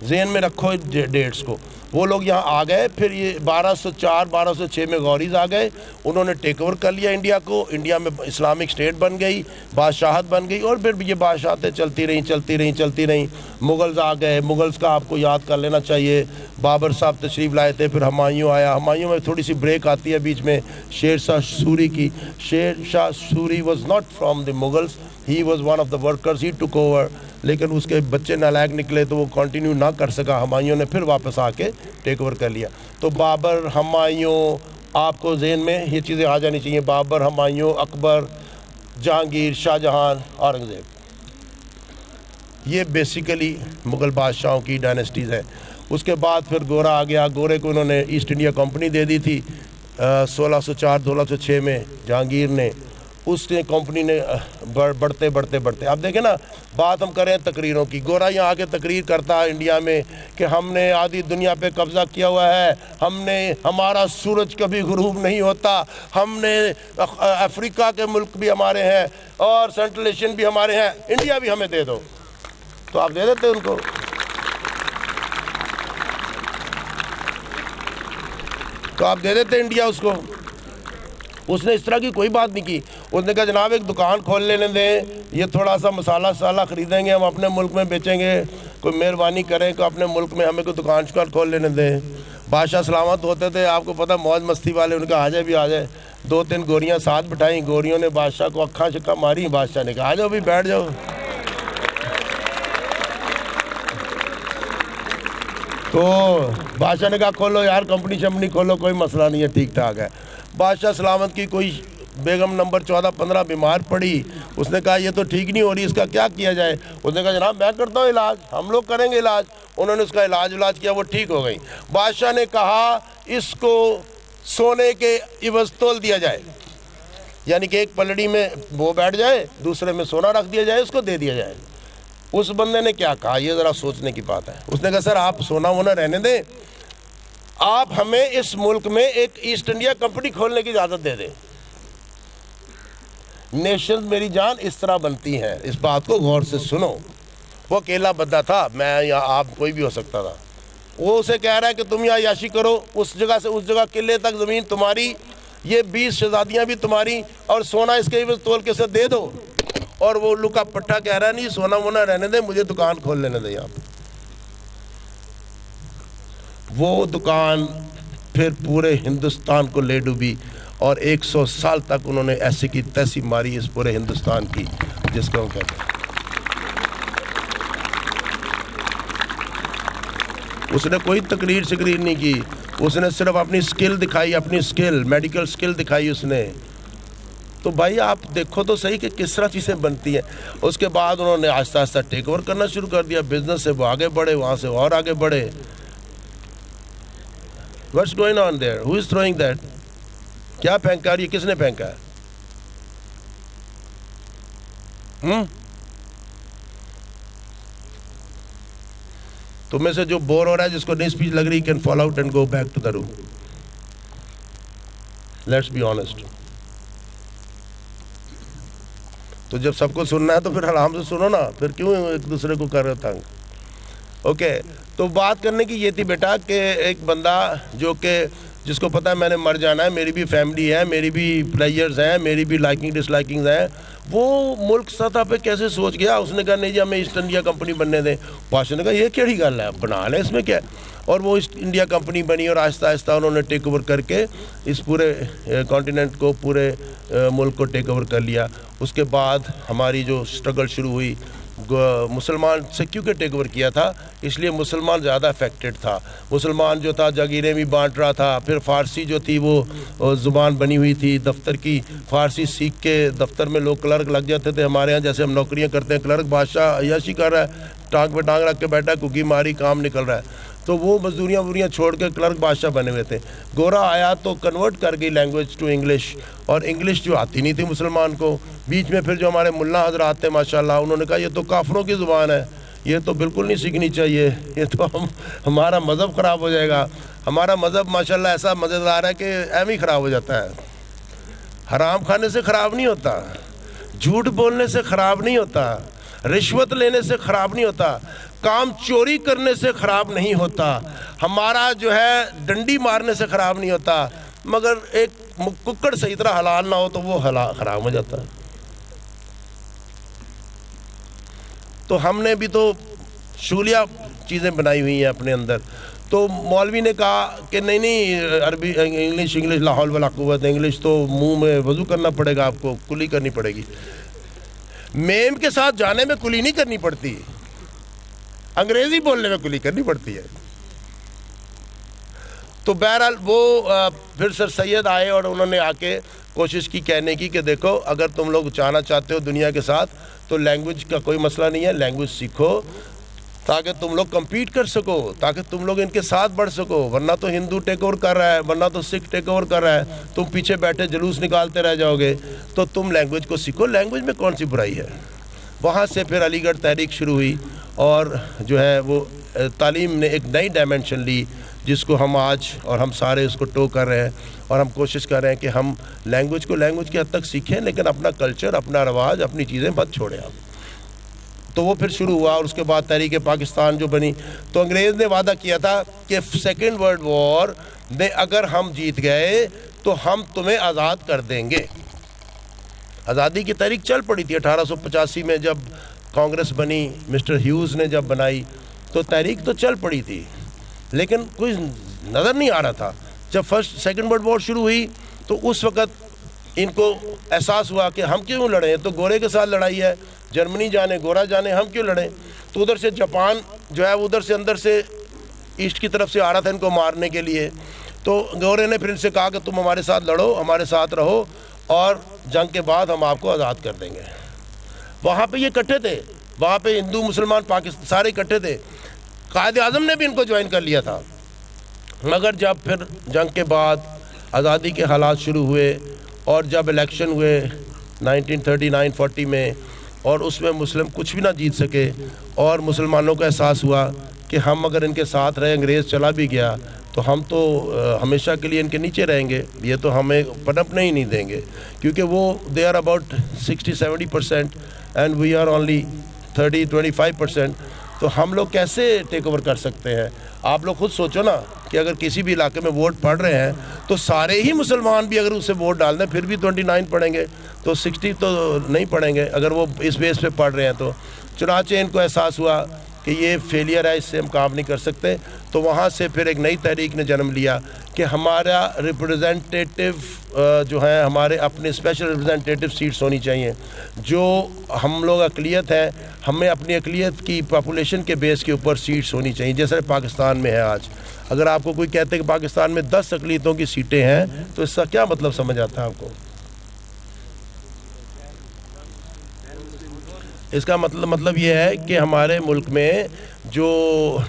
ذہن میں رکھو ڈیٹس کو. وہ لوگ یہاں آ گئے, پھر یہ 1204 1206 میں غوریز آ گئے, انہوں نے ٹیک اوور کر لیا انڈیا کو. انڈیا میں اسلامک اسٹیٹ بن گئی, بادشاہت بن گئی, اور پھر یہ بادشاہتیں چلتی رہیں. مغلز آ گئے. مغلز کا آپ کو یاد کر لینا چاہیے, بابر صاحب تشریف لائے تھے, پھر ہمایوں آیا. ہمایوں میں تھوڑی سی بریک آتی ہے بیچ میں شیر شاہ سوری کی. Sher Shah Suri was not from the Mughals, he was one of the workers, he took over. لیکن اس کے بچے نالائق نکلے تو وہ کنٹینیو نہ کر سکا. ہمایوں نے پھر واپس آ کے ٹیک اوور کر لیا. تو بابر, ہمایوں, آپ کو ذہن میں یہ چیزیں آ جانی چاہیے. بابر, ہمایوں, اکبر, جہانگیر, شاہ جہاں, اورنگزیب, یہ بیسیکلی مغل بادشاہوں کی ڈائنیسٹیز ہیں. اس کے بعد پھر گورا آ گیا. گورے کو انہوں نے ایسٹ انڈیا کمپنی دے دی تھی 1604 1606 میں جہانگیر نے. اس نے کمپنی نے بڑھتے اب دیکھیں نا, بات ہم کریں تقریروں کی. گورا یہاں آ کے تقریر کرتا ہے انڈیا میں کہ ہم نے آدھی دنیا پہ قبضہ کیا ہوا ہے, ہمارا سورج کبھی غروب نہیں ہوتا, ہم نے افریقہ کے ملک بھی ہمارے ہیں اور سینٹرل ایشین بھی ہمارے ہیں, انڈیا بھی ہمیں دے دو. تو آپ دے دیتے ان کو. تو آپ دے دیتے انڈیا اس کو. اس نے اس طرح کی کوئی بات نہیں کی. اس نے کہا جناب ایک دکان کھول لینے دیں, یہ تھوڑا سا مسالہ خریدیں گے, ہم اپنے ملک میں بیچیں گے, کوئی مہربانی کریں کہ اپنے ملک میں ہمیں کوئی دکان شکان کھول لینے دیں. بادشاہ سلامت ہوتے تھے, آپ کو پتہ, موج مستی والے. ان کا آ جائے بھی آ جائے. 2-3 گوریاں ساتھ بٹھائیں, گوریوں نے بادشاہ کو اکھاں شکا ماری. بادشاہ نے کہا آ جاؤ بھی, بیٹھ جاؤ. تو بادشاہ نے کہا کھولو یار, کمپنی شمپنی کھولو, کوئی مسئلہ نہیں ہے, ٹھیک ٹھاک ہے. بادشاہ سلامت کی کوئی بیگم نمبر 14-15 بیمار پڑی. اس نے کہا یہ تو ٹھیک نہیں ہو رہی, اس کا کیا کیا جائے؟ اس نے کہا جناب میں کرتا ہوں علاج, ہم لوگ کریں گے علاج. انہوں نے اس کا علاج کیا, وہ ٹھیک ہو گئی. بادشاہ نے کہا اس کو سونے کے عوض تول دیا جائے, یعنی کہ ایک پلڑی میں وہ بیٹھ جائے, دوسرے میں سونا رکھ دیا جائے, اس کو دے دیا جائے. اس بندے نے کیا کہا, یہ ذرا سوچنے کی بات ہے. اس نے کہا سر آپ سونا وونا رہنے دیں, آپ ہمیں اس ملک میں ایک ایسٹ انڈیا کمپنی کھولنے کی اجازت دے دیں. نیشنز میری جان اس طرح بنتی ہیں, اس بات کو غور سے سنو. وہ اکیلا بندہ تھا, میں یا آپ کوئی بھی ہو سکتا تھا. وہ اسے کہہ رہا ہے کہ تم یہاں عیاشی کرو, اس جگہ سے اس جگہ قلعے تک زمین تمہاری, یہ 20 شہزادیاں بھی تمہاری, اور سونا اس کے عوض تول کے سے دے دو. اور وہ الو کا پٹھا کہہ رہا ہے نہیں سونا وونا رہنے دیں, مجھے دکان کھول لینے دیں یہاں پہ. وہ دکان پھر پورے ہندوستان کو لے ڈوبی, اور 100 سال تک انہوں نے ایسی کی تیسی ماری اس پورے ہندوستان کی, جس کو ہم کہتے ہیں. اس نے کوئی تقریر شکریر نہیں کی, اس نے صرف اپنی سکل دکھائی, اپنی سکل, میڈیکل سکل دکھائی اس نے. تو بھائی آپ دیکھو تو صحیح کہ کس طرح چیزیں بنتی ہیں. اس کے بعد انہوں نے آہستہ آہستہ ٹیک اوور کرنا شروع کر دیا, بزنس سے وہ آگے بڑھے, وہاں سے اور آگے بڑھے. What's going on there? Who is throwing that? کیا پھینکا, اور یہ کس نے پھینکا ہے؟ تم میں سے جو بور ہو رہا ہے, جس کو نہیں اسپیچ لگ رہی, can fall out and go back to the room. Let's be honest. تو جب سب کو سننا ہے تو پھر آرام سے سنو نا, پھر کیوں ایک دوسرے کو کر رہے تنگ. اوکے, تو بات کرنے کی یہ تھی بیٹا کہ ایک بندہ جو کہ جس کو پتہ ہے میں نے مر جانا ہے, میری بھی فیملی ہے, میری بھی پلیئرز ہیں, میری بھی لائکنگ ڈس لائکنگز ہیں, وہ ملک سطح پہ کیسے سوچ گیا. اس نے کہا نہیں جی ہمیں ایسٹ انڈیا کمپنی بننے دیں. بادشاہ نے کہا یہ کیڑی گل ہے, بنا لیں, اس میں کیا ہے. اور وہ ایسٹ انڈیا کمپنی بنی, اور آہستہ آہستہ انہوں نے ٹیک اوور کر کے اس پورے کانٹیننٹ کو, پورے ملک کو ٹیک اوور کر لیا. اس کے بعد ہماری جو اسٹرگل شروع ہوئی, مسلمان سے کیونکہ ٹیک اوور کیا تھا اس لیے مسلمان زیادہ افیکٹڈ تھا. مسلمان جو تھا جاگیریں بھی بانٹ رہا تھا, پھر فارسی جو تھی وہ زبان بنی ہوئی تھی دفتر کی, فارسی سیکھ کے دفتر میں لوگ کلرک لگ جاتے تھے. ہمارے ہاں جیسے ہم نوکریاں کرتے ہیں, کلرک بادشاہ عیاشی کر رہا ہے, ٹانگ پہ ٹانگ رکھ کے بیٹھا ہے, کگی ماری, کام نکل رہا ہے. تو وہ مزدوریاں چھوڑ کے کلرک بادشاہ بنے ہوئے تھے. گورا آیا تو کنورٹ کر گئی لینگویج ٹو انگلش, اور انگلش جو آتی نہیں تھی مسلمان کو. بیچ میں پھر جو ہمارے ملا حضرات تھے ماشاءاللہ, انہوں نے کہا یہ تو کافروں کی زبان ہے, یہ تو بالکل نہیں سیکھنی چاہیے, یہ تو ہمارا مذہب خراب ہو جائے گا. ہمارا مذہب ماشاءاللہ ایسا مزیدار ہے کہ ایم ہی خراب ہو جاتا ہے. حرام کھانے سے خراب نہیں ہوتا, جھوٹ بولنے سے خراب نہیں ہوتا, رشوت لینے سے خراب نہیں ہوتا. کام چوری کرنے سے خراب نہیں ہوتا, ہمارا جو ہے ڈنڈی مارنے سے خراب نہیں ہوتا, مگر ایک ککڑ صحیح طرح حلال نہ ہو تو وہ خراب ہو جاتا ہے. تو ہم نے بھی تو شولیہ چیزیں بنائی ہوئی ہیں اپنے اندر. تو مولوی نے کہا کہ نہیں عربی انگلش لا حول ولا قوت, انگلش تو منہ میں وضو کرنا پڑے گا, آپ کو کلی کرنی پڑے گی. میم کے ساتھ جانے میں کلی نہیں کرنی پڑتی, انگریزی بولنے میں کلی کرنی پڑتی ہے. تو بہرحال وہ پھر سر سید آئے اور انہوں نے آ کے کوشش کی کہنے کی کہ دیکھو اگر تم لوگ جانا چاہتے ہو دنیا کے ساتھ تو لینگویج کا کوئی مسئلہ نہیں ہے, لینگویج سیکھو تاکہ تم لوگ کمپیٹ کر سکو, تاکہ تم لوگ ان کے ساتھ بڑھ سکو. ورنہ تو ہندو ٹیک اوور کر رہا ہے, ورنہ تو سکھ ٹیک اوور کر رہا ہے, تم پیچھے بیٹھے جلوس نکالتے رہ جاؤ گے. تو تم لینگویج کو سیکھو, لینگویج میں کون سی برائی ہے. وہاں سے پھر علی گڑھ تحریک شروع ہوئی اور جو ہے وہ تعلیم نے ایک نئی ڈائمنشن لی جس کو ہم آج اور ہم سارے اس کو ٹو کر رہے ہیں, اور ہم کوشش کر رہے ہیں کہ ہم لینگویج کو لینگویج کی حد تک سیکھیں لیکن اپنا کلچر, اپنا رواج, اپنی چیزیں مت چھوڑیں ہم. تو وہ پھر شروع ہوا اور اس کے بعد تحریک پاکستان جو بنی. تو انگریز نے وعدہ کیا تھا کہ سیکنڈ ورلڈ وار میں اگر ہم جیت گئے تو ہم تمہیں آزاد کر دیں گے. آزادی کی تحریک چل پڑی تھی 1885 میں جب کانگریس بنی, مسٹر ہیوز نے جب بنائی تو تحریک تو چل پڑی تھی لیکن کوئی نظر نہیں آ رہا تھا. جب سیکنڈ ورلڈ وار شروع ہوئی تو اس وقت ان کو احساس ہوا کہ ہم کیوں لڑیں, تو گورے کے ساتھ لڑائی ہے, جرمنی جانے گورا جانے, ہم کیوں لڑیں. تو ادھر سے جاپان جو ہے ادھر سے اندر سے ایسٹ کی طرف سے آ رہا تھا ان کو مارنے کے لیے. تو گورے نے پھر ان سے کہا کہ تم ہمارے ساتھ لڑو, ہمارے ساتھ رہو اور جنگ کے بعد ہم آپ کو آزاد کر دیں گے. وہاں پہ یہ اکٹھے تھے, وہاں پہ ہندو مسلمان پاکستان سارے اکٹھے تھے. قائد اعظم نے بھی ان کو جوائن کر لیا تھا. مگر جب پھر جنگ کے بعد آزادی کے حالات شروع ہوئے اور جب الیکشن ہوئے 1939-40 میں, اور اس میں مسلم کچھ بھی نہ جیت سکے, اور مسلمانوں کا احساس ہوا کہ ہم اگر ان کے ساتھ رہے, انگریز چلا بھی گیا تو ہم تو ہمیشہ کے لیے ان کے نیچے رہیں گے, یہ تو ہمیں پنپنے ہی نہیں دیں گے, کیونکہ وہ they are about 60-70% and we are only 30-25%. تو ہم لوگ کیسے ٹیک اوور کر سکتے ہیں. آپ لوگ خود سوچو نا کہ اگر کسی بھی علاقے میں ووٹ پڑ رہے ہیں تو سارے ہی مسلمان بھی اگر اسے ووٹ ڈال دیں پھر بھی 29 پڑیں گے, تو 60 تو نہیں پڑیں گے اگر وہ اس بیس پہ پڑھ رہے ہیں. تو چنانچہ ان کو احساس ہوا کہ یہ فیلئر ہے, اس سے ہم کام نہیں کر سکتے. تو وہاں سے پھر ایک نئی تحریک نے جنم لیا کہ ہمارا ریپریزنٹیٹیو جو ہے, ہمارے اپنے اسپیشل ریپریزنٹیٹیو سیٹس ہونی چاہیے. جو ہم لوگ اقلیت ہیں, ہمیں اپنی اقلیت کی پاپولیشن کے بیس کے اوپر سیٹس ہونی چاہیے, جیسے پاکستان میں ہے آج. اگر آپ کو کوئی کہتے کہ پاکستان میں 10 اقلیتوں کی سیٹیں ہیں تو اس کا کیا مطلب سمجھ آتا ہے آپ کو؟ اس کا مطلب یہ ہے کہ ہمارے ملک میں جو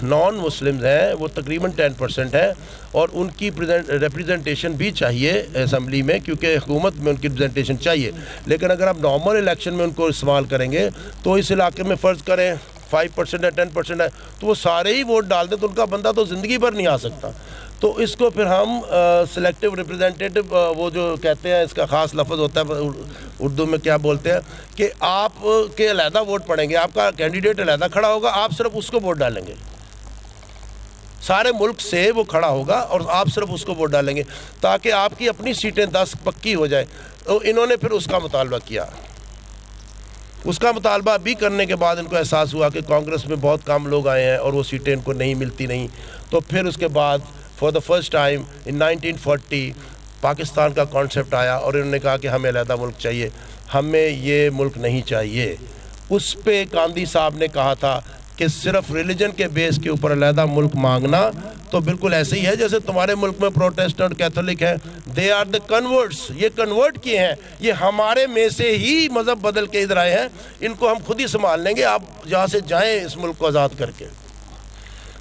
نان مسلمز ہیں وہ تقریباً 10% ہے, اور ان کی ریپریزنٹیشن بھی چاہیے اسمبلی میں, کیونکہ حکومت میں ان کی ریپریزنٹیشن چاہیے. لیکن اگر آپ نارمل الیکشن میں ان کو استعمال کریں گے تو اس علاقے میں فرض کریں 5% ہے 10% ہے تو وہ سارے ہی ووٹ ڈال دیں تو ان کا بندہ تو زندگی بھر نہیں آ سکتا. تو اس کو پھر ہم سلیکٹیو ریپریزنٹیٹیو وہ جو کہتے ہیں, اس کا خاص لفظ ہوتا ہے اردو میں کیا بولتے ہیں, کہ آپ کے علیحدہ ووٹ پڑیں گے, آپ کا کینڈیڈیٹ علیحدہ کھڑا ہوگا, آپ صرف اس کو ووٹ ڈالیں گے. سارے ملک سے وہ کھڑا ہوگا اور آپ صرف اس کو ووٹ ڈالیں گے تاکہ آپ کی اپنی سیٹیں 10 پکی ہو جائیں. تو انہوں نے پھر اس کا مطالبہ کیا. اس کا مطالبہ بھی کرنے کے بعد ان کو احساس ہوا کہ کانگریس میں بہت کم لوگ آئے ہیں اور وہ سیٹیں ان کو نہیں ملتی نہیں. تو پھر اس کے بعد فار دا فرسٹ ٹائم ان 1940 پاکستان کا کانسیپٹ آیا اور انہوں نے کہا کہ ہمیں علیحدہ ملک چاہیے, ہمیں یہ ملک نہیں چاہیے. اس پہ گاندھی صاحب نے کہا تھا کہ صرف ریلیجن کے بیس کے اوپر علیحدہ ملک مانگنا تو بالکل ایسے ہی ہے جیسے تمہارے ملک میں پروٹیسٹنٹ کیتھولک ہیں, دے آر دا کنورٹس, یہ کنورٹ کیے ہیں, یہ ہمارے میں سے ہی مذہب بدل کے ادھر آئے ہیں, ان کو ہم خود ہی سنبھال لیں گے, آپ یہاں سے جائیں اس ملک کو آزاد کر کے.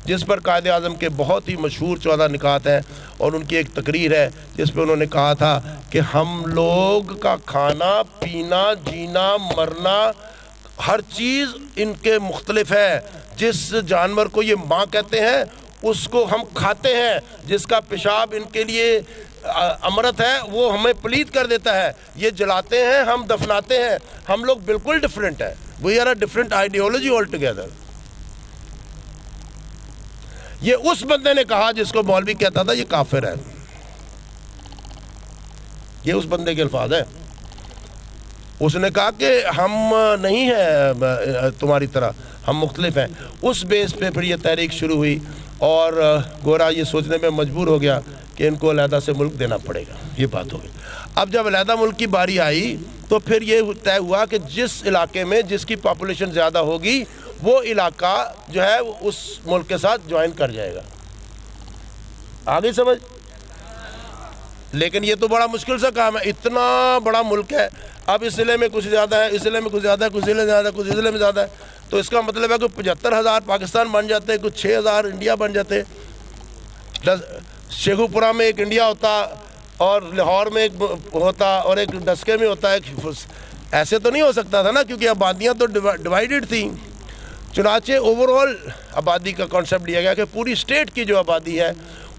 جس پر قائد اعظم کے بہت ہی مشہور 14 نکات ہیں, اور ان کی ایک تقریر ہے جس پہ انہوں نے کہا تھا کہ ہم لوگ کا کھانا پینا جینا مرنا ہر چیز ان کے مختلف ہے. جس جانور کو یہ ماں کہتے ہیں اس کو ہم کھاتے ہیں, جس کا پیشاب ان کے لیے امرت ہے وہ ہمیں پلید کر دیتا ہے, یہ جلاتے ہیں ہم دفناتے ہیں, ہم لوگ بالکل ڈفرینٹ ہیں. We are a different ideology altogether. یہ اس بندے نے کہا جس کو مولوی کہتا تھا یہ کافر ہے. یہ اس بندے کے الفاظ ہیں. اس نے کہا کہ ہم نہیں ہیں تمہاری طرح, ہم مختلف ہیں. اس بیس پہ پھر یہ تحریک شروع ہوئی اور گورا یہ سوچنے میں مجبور ہو گیا کہ ان کو علیحدہ سے ملک دینا پڑے گا. یہ بات ہو گئی. اب جب علیحدہ ملک کی باری آئی تو پھر یہ طے ہوا کہ جس علاقے میں جس کی پاپولیشن زیادہ ہوگی وہ علاقہ جو ہے اس ملک کے ساتھ جوائن کر جائے گا. آگے سمجھ؟ لیکن یہ تو بڑا مشکل سا کام ہے. اتنا بڑا ملک ہے, اب اس ضلع میں کچھ زیادہ ہے, اس ضلع میں کچھ زیادہ ہے, کچھ ضلع میں زیادہ ہے, کچھ ضلع میں زیادہ ہے. تو اس کا مطلب ہے کہ 75,000 پاکستان بن جاتے ہیں, کچھ 6,000 انڈیا بن جاتے. شیخو پورہ میں ایک انڈیا ہوتا اور لاہور میں ایک ہوتا اور ایک ڈسکے میں ہوتا ہے. ایسے تو نہیں ہو سکتا تھا نا, کیونکہ آبادیاں تو ڈیوائیڈڈ تھیں. چنانچہ اوور آل آبادی کا کانسیپٹ لیا گیا کہ پوری اسٹیٹ کی جو آبادی ہے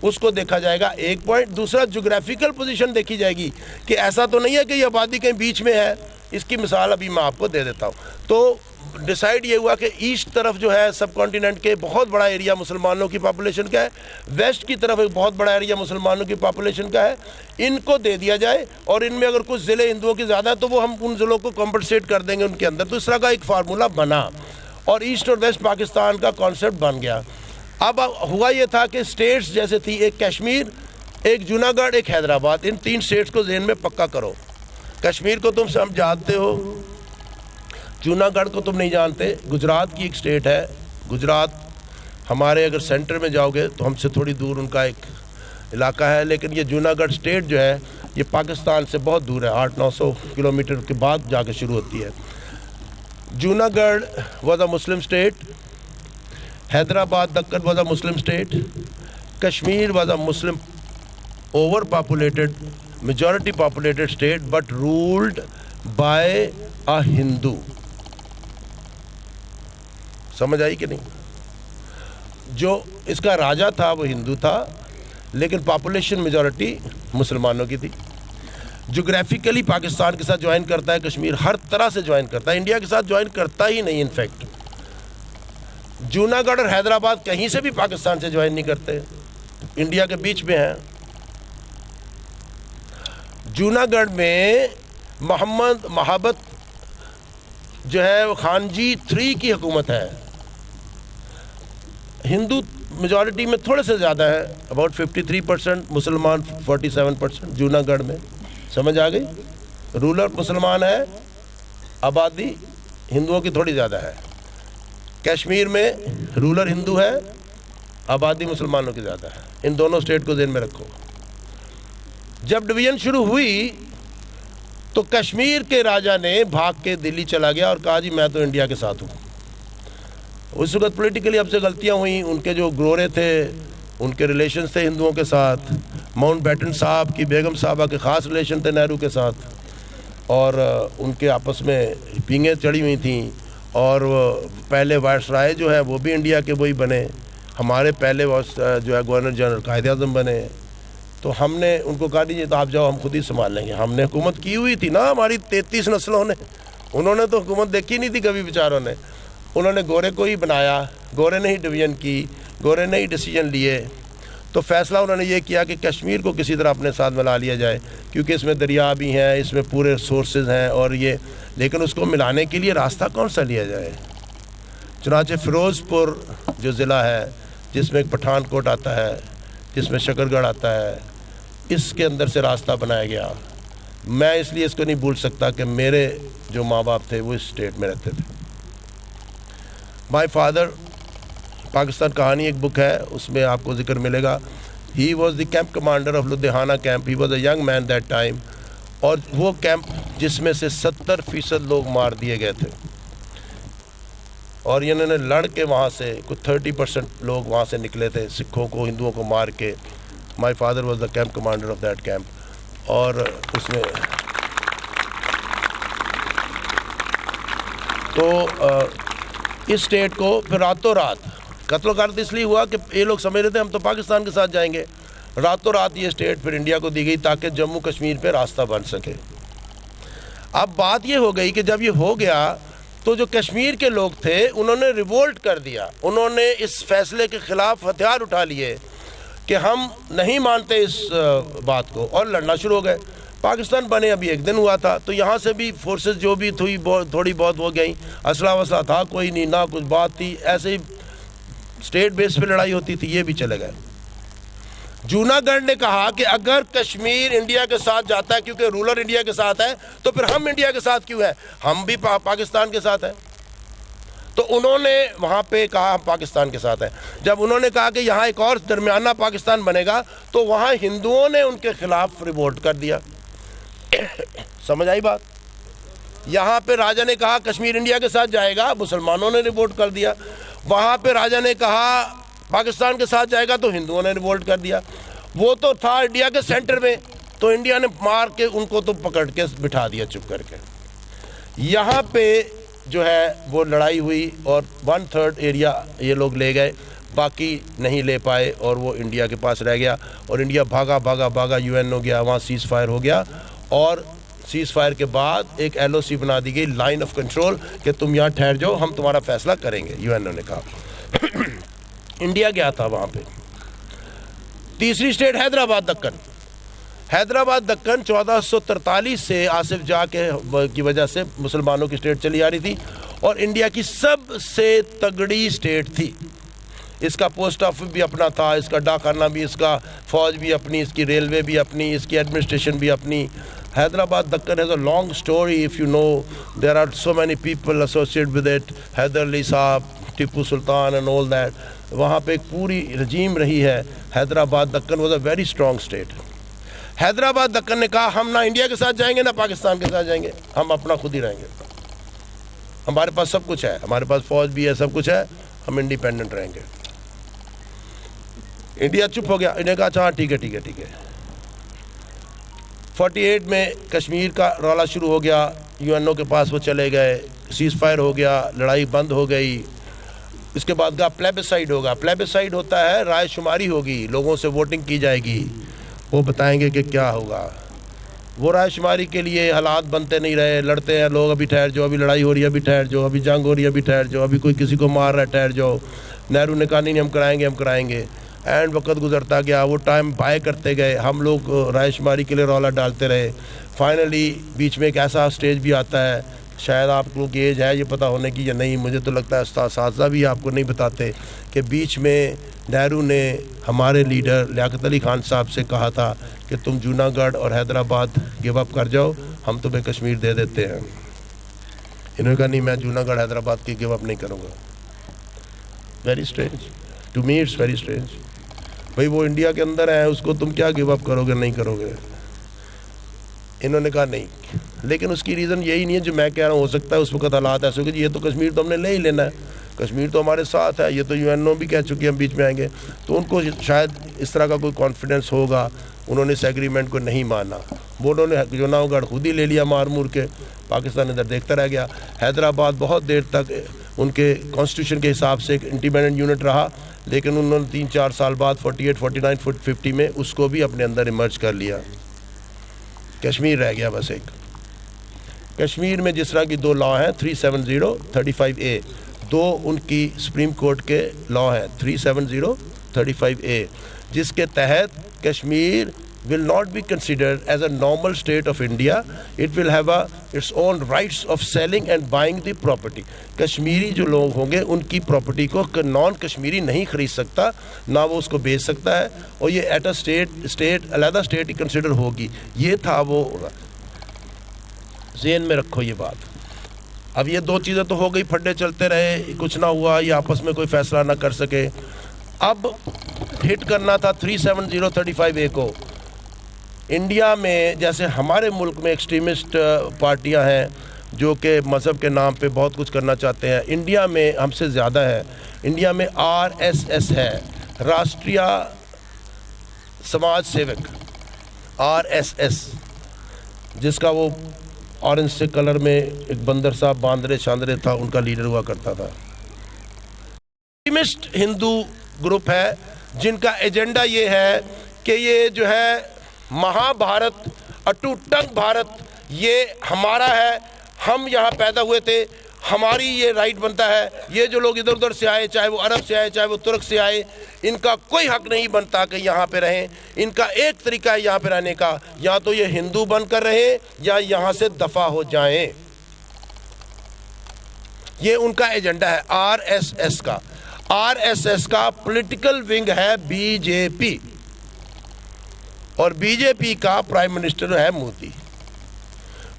اس کو دیکھا جائے گا. ایک پوائنٹ. دوسرا جغرافیکل پوزیشن دیکھی جائے گی کہ ایسا تو نہیں ہے کہ یہ آبادی کہیں بیچ میں ہے. اس کی مثال ابھی میں آپ کو دے دیتا ہوں. تو ڈیسائیڈ یہ ہوا کہ ایسٹ طرف جو ہے سب کانٹیننٹ کے بہت بڑا ایریا مسلمانوں کی پاپولیشن کا ہے, ویسٹ کی طرف ایک بہت بڑا ایریا مسلمانوں کی پاپولیشن کا ہے. ان کو دے دیا جائے اور ان میں اگر کچھ ضلع ہندوؤں کی زیادہ ہے تو وہ ہم ان ضلعوں کو کمپنسیٹ کر دیں گے ان کے اندر. تو اس طرح کا ایک فارمولا بنا اور ایسٹ اور ویسٹ پاکستان کا کانسیپٹ بن گیا. اب ہوا یہ تھا کہ اسٹیٹس جیسے تھی, ایک کشمیر, ایک جوناگڑھ, ایک حیدرآباد. ان 3 اسٹیٹس کو ذہن میں پکا کرو. کشمیر کو تم سب جانتے ہو, جوناگڑھ کو تم نہیں جانتے. گجرات کی ایک اسٹیٹ ہے. گجرات ہمارے اگر سینٹر میں جاؤ گے تو ہم سے تھوڑی دور ان کا ایک علاقہ ہے, لیکن یہ جوناگڑھ اسٹیٹ جو ہے یہ پاکستان سے بہت دور ہے, 800-900 کلومیٹر کے بعد جا کے شروع ہوتی ہے. Junagadh was a Muslim state, Hyderabad Deccan was a Muslim state, Kashmir was a Muslim over populated majority populated state but ruled by a Hindu. سمجھ آئی کہ نہیں؟ جو اس کا راجہ تھا وہ ہندو تھا لیکن پاپولیشن میجورٹی مسلمانوں کی تھی. جغرافیکلی پاکستان کے ساتھ جوائن کرتا ہے کشمیر, ہر طرح سے جوائن کرتا ہے, انڈیا کے ساتھ جوائن کرتا ہی نہیں. انفیکٹ جوناگڑھ اور حیدرآباد کہیں سے بھی پاکستان سے جوائن نہیں کرتے, انڈیا کے بیچ میں ہیں. جوناگڑھ میں محمد محبت جو ہے وہ خانجی 3 کی حکومت ہے. ہندو میجورٹی میں تھوڑے سے زیادہ ہے, اباؤٹ 53%, مسلمان 47% جوناگڑھ میں. سمجھ آ گئی؟ رولر مسلمان ہے, آبادی ہندوؤں کی تھوڑی زیادہ ہے. کشمیر میں رولر ہندو ہے, آبادی مسلمانوں کی زیادہ ہے. ان دونوں اسٹیٹ کو ذہن میں رکھو. جب ڈویژن شروع ہوئی تو کشمیر کے راجہ نے بھاگ کے دلی چلا گیا اور کہا جی میں تو انڈیا کے ساتھ ہوں. اس وقت پولیٹیکلی اب سے غلطیاں ہوئیں. ان کے جو گرورے تھے ان کے ریلیشنز تھے ہندوؤں کے ساتھ. ماؤنٹ بیٹن صاحب کی بیگم صاحبہ کے خاص ریلیشن تھے نہرو کے ساتھ اور ان کے آپس میں پینگیں چڑھی ہوئی تھیں. اور پہلے وائس رائے جو ہے وہ بھی انڈیا کے وہی بنے, ہمارے پہلے جو ہے گورنر جنرل قائد اعظم بنے. تو ہم نے ان کو کہا دیجیے تو آپ جاؤ, ہم خود ہی سنبھال لیں گے. ہم نے حکومت کی ہوئی تھی نا ہماری 33 نسلوں نے, انہوں نے تو حکومت دیکھی نہیں تھی کبھی بیچاروں نے. انہوں نے گورے کو ہی بنایا, گورے نے ہی ڈویژن کی, گورے نے ہی ڈیسیجن لیے. تو فیصلہ انہوں نے یہ کیا کہ کشمیر کو کسی طرح اپنے ساتھ ملا لیا جائے کیونکہ اس میں دریا بھی ہیں, اس میں پورے سورسز ہیں اور یہ, لیکن اس کو ملانے کے لیے راستہ کون سا لیا جائے. چنانچہ فیروز پور جو ضلع ہے جس میں ایک پٹھان کوٹ آتا ہے, جس میں شکر گڑھ آتا ہے, اس کے اندر سے راستہ بنایا گیا. میں اس لیے اس کو نہیں بھول سکتا کہ میرے جو ماں باپ تھے وہ اس اسٹیٹ میں رہتے تھے. مائی فادر, پاکستان کہانی ایک بک ہے, اس میں آپ کو ذکر ملے گا. He was the camp commander of Ludhiana camp. He was a young man that time. اور وہ کیمپ جس میں سے 70% لوگ مار دیے گئے تھے اور انہوں نے لڑ کے وہاں سے کچھ 30% لوگ وہاں سے نکلے تھے, سکھوں کو ہندوؤں کو مار کے. My father was the camp commander of that camp. اور اس میں تو اس اسٹیٹ کو پھر راتوں رات قتل و غارت اس لیے ہوا کہ یہ لوگ سمجھ رہے تھے ہم تو پاکستان کے ساتھ جائیں گے. راتوں رات یہ اسٹیٹ پھر انڈیا کو دی گئی تاکہ جموں کشمیر پہ راستہ بن سکے. اب بات یہ ہو گئی کہ جب یہ ہو گیا تو جو کشمیر کے لوگ تھے انہوں نے ریوولٹ کر دیا، انہوں نے اس فیصلے کے خلاف ہتھیار اٹھا لیے کہ ہم نہیں مانتے اس بات کو، اور لڑنا شروع ہو گئے۔ پاکستان بنے ابھی ایک دن ہوا تھا، تو یہاں سے بھی فورسز جو بھی تھی تھوڑی بہت ہو گئیں، اسلحہ وسلح تھا کوئی نہیں، نہ کچھ بات تھی، ایسے ہی اسٹیٹ بیس پہ لڑائی ہوتی تھی، یہ بھی چلے گئے۔ جوناگڑھ نے کہا کہ اگر کشمیر انڈیا کے ساتھ جاتا ہے کیونکہ رولر انڈیا کے ساتھ ہے، تو پھر ہم انڈیا کے ساتھ کیوں ہیں؟ ہم بھی پاکستان کے ساتھ ہیں۔ تو انہوں نے وہاں پہ کہا ہم پاکستان کے ساتھ ہیں۔ جب انہوں نے کہا کہ یہاں ایک اور درمیانہ پاکستان بنے گا، تو وہاں ہندوؤں نے ان کے خلاف ریوولٹ کر دیا۔ سمجھ آئی بات؟ یہاں پہ راجہ نے کہا کشمیر انڈیا کے ساتھ جائے گا، مسلمانوں نے ریوولٹ کر دیا۔ وہاں پہ راجہ نے کہا پاکستان کے ساتھ جائے گا، تو ہندوؤں نے ریوولٹ کر دیا۔ وہ تو تھا انڈیا کے سینٹر میں، تو انڈیا نے مار کے ان کو تو پکڑ کے بٹھا دیا چپ کر کے۔ یہاں پہ جو ہے وہ لڑائی ہوئی اور 1/3 ایریا یہ لوگ لے گئے، باقی نہیں لے پائے، اور وہ انڈیا کے پاس رہ گیا، اور انڈیا بھاگا UN گیا، وہاں سیز فائر ہو گیا، اور سیز فائر کے بعد ایک LOC بنا دی گئی، لائن آف کنٹرول، کہ تم یہاں ٹھہر جاؤ، ہم تمہارا فیصلہ کریں گے، UN نے کہا۔ انڈیا گیا تھا وہاں پہ۔ تیسری اسٹیٹ حیدرآباد دکن۔ حیدرآباد دکن 1443 سے آصف جاہ کی وجہ سے مسلمانوں کی اسٹیٹ چلی آ رہی تھی، اور انڈیا کی سب سے تگڑی اسٹیٹ تھی۔ اس کا پوسٹ آفس بھی اپنا تھا، اس کا ڈاکخانہ بھی، اس کا فوج بھی اپنی، اس کی ریلوے بھی اپنی، اس کی ایڈمنسٹریشن بھی اپنی۔ Hyderabad Deccan has a long story, if you know, there are so many people associated with it, Haider علی صاحب، Tipu Sultan and all that۔ وہاں پہ ایک پوری رجیم رہی ہے۔ Hyderabad Deccan was a very strong state۔ Hyderabad Deccan نے کہا ہم نہ انڈیا کے ساتھ جائیں گے نہ پاکستان کے ساتھ جائیں گے، ہم اپنا خود ہی رہیں گے، ہمارے پاس سب کچھ ہے، ہمارے پاس فوج بھی ہے، سب کچھ ہے، ہم انڈیپینڈنٹ رہیں گے۔ انڈیا چپ ہو گیا، انہیں کہا اچھا ٹھیک ہے۔ 48 میں کشمیر کا رولا شروع ہو گیا، UN کے پاس وہ چلے گئے، سیز فائر ہو گیا، لڑائی بند ہو گئی۔ اس کے بعد کا پلیبسائڈ ہوگا۔ پلیبسائڈ ہوتا ہے رائے شماری ہوگی، لوگوں سے ووٹنگ کی جائے گی، وہ بتائیں گے کہ کیا ہوگا۔ وہ رائے شماری کے لیے حالات بنتے نہیں رہے، لڑتے ہیں لوگ، ابھی ٹھہر جاؤ، ابھی لڑائی ہو رہی ہے، ابھی ٹھہر جاؤ، ابھی جنگ ہو رہی ہے، ابھی ٹھہر جاؤ، ابھی کوئی کسی کو مار رہا ہے، ٹھہر جاؤ۔ نہرو نے کہا نہیں ہم کرائیں گے۔ اینڈ وقت گزرتا گیا، وہ ٹائم بائے کرتے گئے، ہم لوگ رائے شماری کے لیے رولا ڈالتے رہے۔ فائنلی بیچ میں ایک ایسا سٹیج بھی آتا ہے، شاید آپ لوگ کی ایج ہے یہ پتہ ہونے کی یا نہیں، مجھے تو لگتا ہے اساتذہ بھی آپ کو نہیں بتاتے، کہ بیچ میں نہرو نے ہمارے لیڈر لیاقت علی خان صاحب سے کہا تھا کہ تم جوناگڑھ اور حیدرآباد گیو اپ کر جاؤ، ہم تمہیں کشمیر دے دیتے ہیں۔ انہوں نے کہا نہیں میں جوناگڑھ حیدرآباد کی گیو اپ نہیں کروں گا۔ Very strange, to me it's very strange. بھائی وہ انڈیا کے اندر ہے، اس کو تم کیا گیو اپ کرو گے نہیں کرو گے؟ انہوں نے کہا نہیں، لیکن اس کی ریزن یہی نہیں ہے جو میں کہہ رہا ہوں، ہو سکتا ہے اس وقت حالات ایسے ہو کہ یہ تو کشمیر تو ہم نے لے ہی لینا ہے، کشمیر تو ہمارے ساتھ ہے، یہ تو UN بھی کہہ چکی ہے ہم بیچ میں آئیں گے، تو ان کو شاید اس طرح کا کوئی کانفیڈنس ہوگا، انہوں نے اس ایگریمنٹ کو نہیں مانا، وہ انہوں نے جوناگڑھ خود ہی لے لیا مار مور کے، پاکستان ادھر دیکھتا رہ گیا۔ حیدرآباد بہت دیر تک ان کے کانسٹیٹیوشن کے حساب سے ایک انڈیپینڈنٹ یونٹ رہا، لیکن انہوں نے 3-4 سال بعد 48, 49, 50 میں اس کو بھی اپنے اندر ایمرج کر لیا۔ کشمیر رہ گیا بس ایک۔ کشمیر میں جس طرح کی 2 لا ہیں 370, 35A، 2 ان کی سپریم کورٹ کے لا ہیں 370, 35A، جس کے تحت Kashmir will not be considered as a normal state of India. It will have its own rights of selling and buying the property. Kashmiri جو لوگ ہوں گے ان کی پراپرٹی کو نان کشمیری نہیں خرید سکتا، نہ وہ اس کو بیچ سکتا ہے، اور یہ ایٹ اے اسٹیٹ علیحدہ اسٹیٹ ہی کنسیڈر ہوگی۔ یہ تھا وہ، ذہن میں رکھو یہ بات۔ اب یہ 2 چیزیں تو ہو گئی، پھڈے چلتے رہے، کچھ نہ ہوا، یہ آپس میں کوئی فیصلہ نہ کر سکے۔ اب ہٹ کرنا تھا 370, 35A کو۔ انڈیا میں جیسے ہمارے ملک میں ایکسٹریمسٹ پارٹیاں ہیں جو کہ مذہب کے نام پہ بہت کچھ کرنا چاہتے ہیں، انڈیا میں ہم سے زیادہ ہے۔ انڈیا میں RSS ہے، راشٹریہ سماج سیوک، RSS، جس کا وہ اورنج سے کلر میں ایک بندر صاحب باندرے شاندرے تھا، ان کا لیڈر ہوا کرتا تھا۔ ایکسٹریمسٹ ہندو گروپ ہے جن کا ایجنڈا یہ ہے کہ یہ جو ہے مہا بھارت، اٹوٹنگ بھارت، یہ ہمارا ہے، ہم یہاں پیدا ہوئے تھے، ہماری یہ رائٹ بنتا ہے. یہ جو لوگ ادھر ادھر سے آئے, چاہے وہ عرب سے آئے, چاہے وہ ترک سے آئے, ان کا کوئی حق نہیں بنتا کہ یہاں پہ رہیں. ان کا ایک طریقہ ہے یہاں پہ رہنے کا, یا تو یہ ہندو بن کر رہیں یا یہاں سے دفع ہو جائیں. یہ ان کا ایجنڈا ہے آر ایس ایس کا. آر ایس ایس کا پولیٹیکل ونگ ہے بی جے پی, اور بی جے پی کا پرائم منسٹر ہے Modi.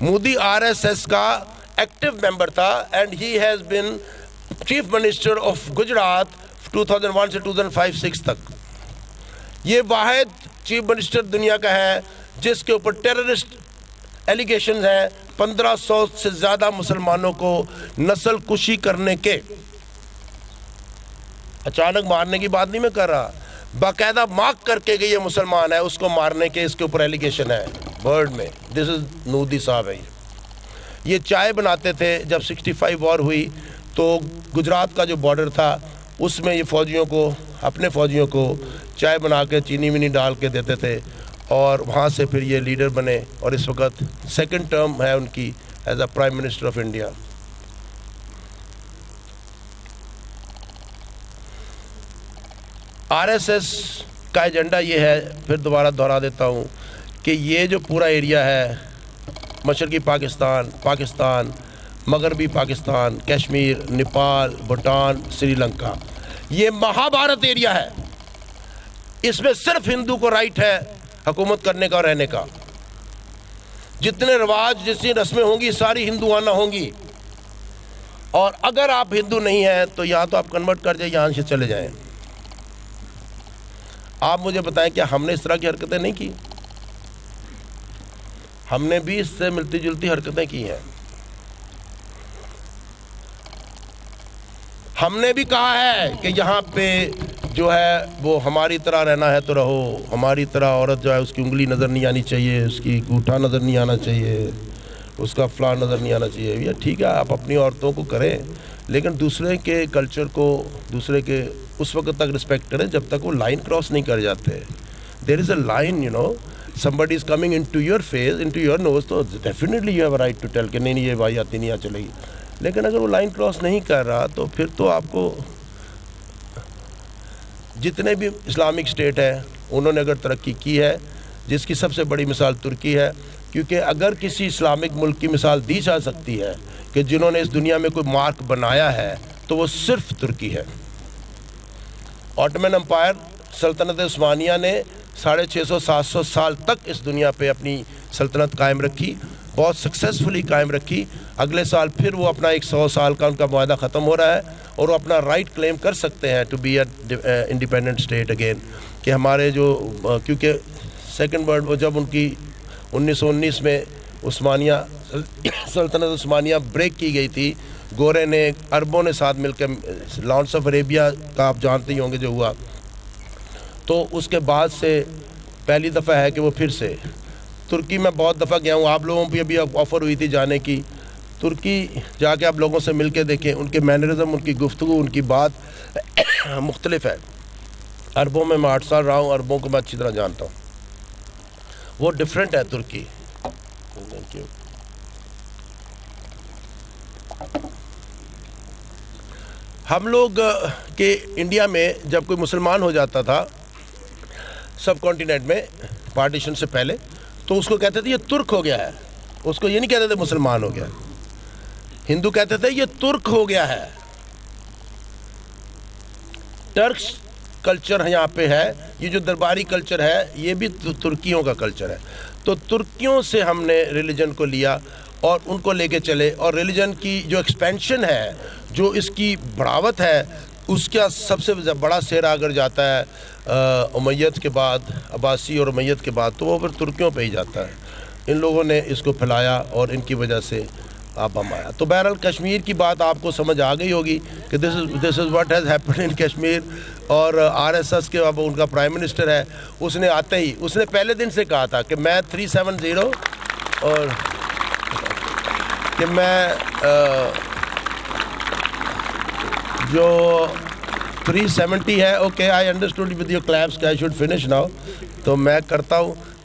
Modi R S S کا ایکٹیو ممبر تھا, and he has been chief minister of Gujarat 2001 سے 2005-06 تک. یہ واحد چیف منسٹر دنیا کا ہے جس کے اوپر ٹیررسٹ ایلیگیشنز ہیں. 1500 سے زیادہ مسلمانوں کو نسل کشی کرنے کے, اچانک مارنے کی بات نہیں میں کر رہا, باقاعدہ مارک کر کے کہ یہ مسلمان ہے اس کو مارنے کے اس کے اوپر ایلیگیشن ہے ورڈ میں. دس از مودی صاحب ہے. یہ چائے بناتے تھے جب 65 وار ہوئی تو گجرات کا جو بارڈر تھا اس میں یہ فوجیوں کو, اپنے فوجیوں کو چائے بنا کے چینی وینی ڈال کے دیتے تھے, اور وہاں سے پھر یہ لیڈر بنے, اور اس وقت سیکنڈ ٹرم ہے ان کی as a prime minister of India. R S S کا ایجنڈا یہ ہے, پھر دوبارہ دہرا دیتا ہوں, کہ یہ جو پورا ایریا ہے مشرقی پاکستان, مغربی پاکستان, کشمیر, نیپال, بھوٹان, سری لنکا, یہ مہابھارت ایریا ہے. اس میں صرف ہندو کو رائٹ ہے حکومت کرنے کا اور رہنے کا. جتنے رواج, جتنی رسمیں ہوں گی ساری ہندوانہ ہوں گی, اور اگر آپ ہندو نہیں ہیں تو یہاں تو آپ کنورٹ کر جائیں, یہاں سے چلے جائیں. آپ مجھے بتائیں کیا ہم نے اس طرح کی حرکتیں نہیں کی؟ ہم نے بھی اس سے ملتی جلتی حرکتیں کی ہیں. ہم نے بھی کہا ہے کہ یہاں پہ جو ہے وہ ہماری طرح رہنا ہے تو رہو, ہماری طرح عورت جو ہے اس کی انگلی نظر نہیں آنی چاہیے, اس کی انگوٹھا نظر نہیں آنا چاہیے, اس کا فلان نظر نہیں آنا چاہیے. یہ ٹھیک ہے آپ اپنی عورتوں کو کریں, لیکن دوسرے کے کلچر کو, دوسرے کے اس وقت تک رسپیکٹ کریں جب تک وہ لائن کراس نہیں کر جاتے. There is a line, you know, somebody is coming into your face, into your nose, تو definitely you have a right to tell کہ نہیں یہ بھائی آتی نہیں چلے گی. لیکن اگر وہ لائن کراس نہیں کر رہا تو پھر تو آپ کو, جتنے بھی اسلامک اسٹیٹ ہے انہوں نے اگر ترقی کی ہے, جس کی سب سے بڑی مثال ترکی ہے, کیونکہ اگر کسی اسلامک ملک کی مثال دی جا سکتی ہے کہ جنہوں نے اس دنیا میں کوئی مارک بنایا ہے تو وہ صرف ترکی ہے. آٹومن امپائر, سلطنت عثمانیہ نے 650-700 سال تک اس دنیا پہ اپنی سلطنت قائم رکھی, بہت سکسیسفلی قائم رکھی. اگلے سال پھر وہ اپنا 100 سال کا ان کا معاہدہ ختم ہو رہا ہے, اور وہ اپنا رائٹ کلیم کر سکتے ہیں to be a independent state again. کہ ہمارے جو, کیونکہ سیکنڈ ورلڈ جب ان کی 1919 میں عثمانیہ سلطنت عثمانیہ بریک کی گئی تھی, گورے نے عربوں نے ساتھ مل کے, لانس آف عربیہ کا آپ جانتے ہی ہوں گے جو ہوا, تو اس کے بعد سے پہلی دفعہ ہے کہ وہ پھر سے. ترکی میں بہت دفعہ گیا ہوں, آپ لوگوں پہ ابھی آفر ہوئی تھی جانے کی. ترکی جا کے آپ لوگوں سے مل کے دیکھیں, ان کے مینرزم, ان کی گفتگو, ان کی بات مختلف ہے. عربوں میں 8 سال رہا ہوں, عربوں کو میں اچھی طرح جانتا ہوں, وہ ڈفرینٹ ہے ترکی. Thank you. ہم لوگ کہ انڈیا میں جب کوئی مسلمان ہو جاتا تھا سب کانٹیننٹ میں پارٹیشن سے پہلے, تو اس کو کہتے تھے یہ ترک ہو گیا ہے, اس کو یہ نہیں کہتے تھے مسلمان ہو گیا. ہندو کہتے تھے یہ ترک ہو گیا ہے. ٹرکس کلچر یہاں پہ ہے, یہ جو درباری کلچر ہے یہ بھی ترکیوں کا کلچر ہے. تو ترکیوں سے ہم نے ریلیجن کو لیا اور ان کو لے کے چلے, اور ریلیجن کی جو ایکسپینشن ہے, جو اس کی بڑھاوت ہے, اس کا سب سے بڑا سہرا اگر جاتا ہے امیت کے بعد, عباسی اور امیت کے بعد, تو وہ پھر ترکیوں پہ ہی جاتا ہے. ان لوگوں نے اس کو پھیلایا اور ان کی وجہ سے آپ ہم آیا. تو بہرحال کشمیر کی بات آپ کو سمجھ آ گئی ہوگی کہ this is what has happen in Kashmir. اور آر ایس ایس کے اب ان کا پرائم منسٹر ہے, اس نے آتے ہی, اس نے پہلے دن سے کہا تھا کہ میں 370 اور کہ میں جو 370 ہے, okay I understood with your collapse کہ آئی شوڈ فنش ناؤ, تو میں کرتا ہوں.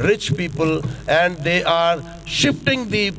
rich people and they are shifting the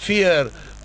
fear,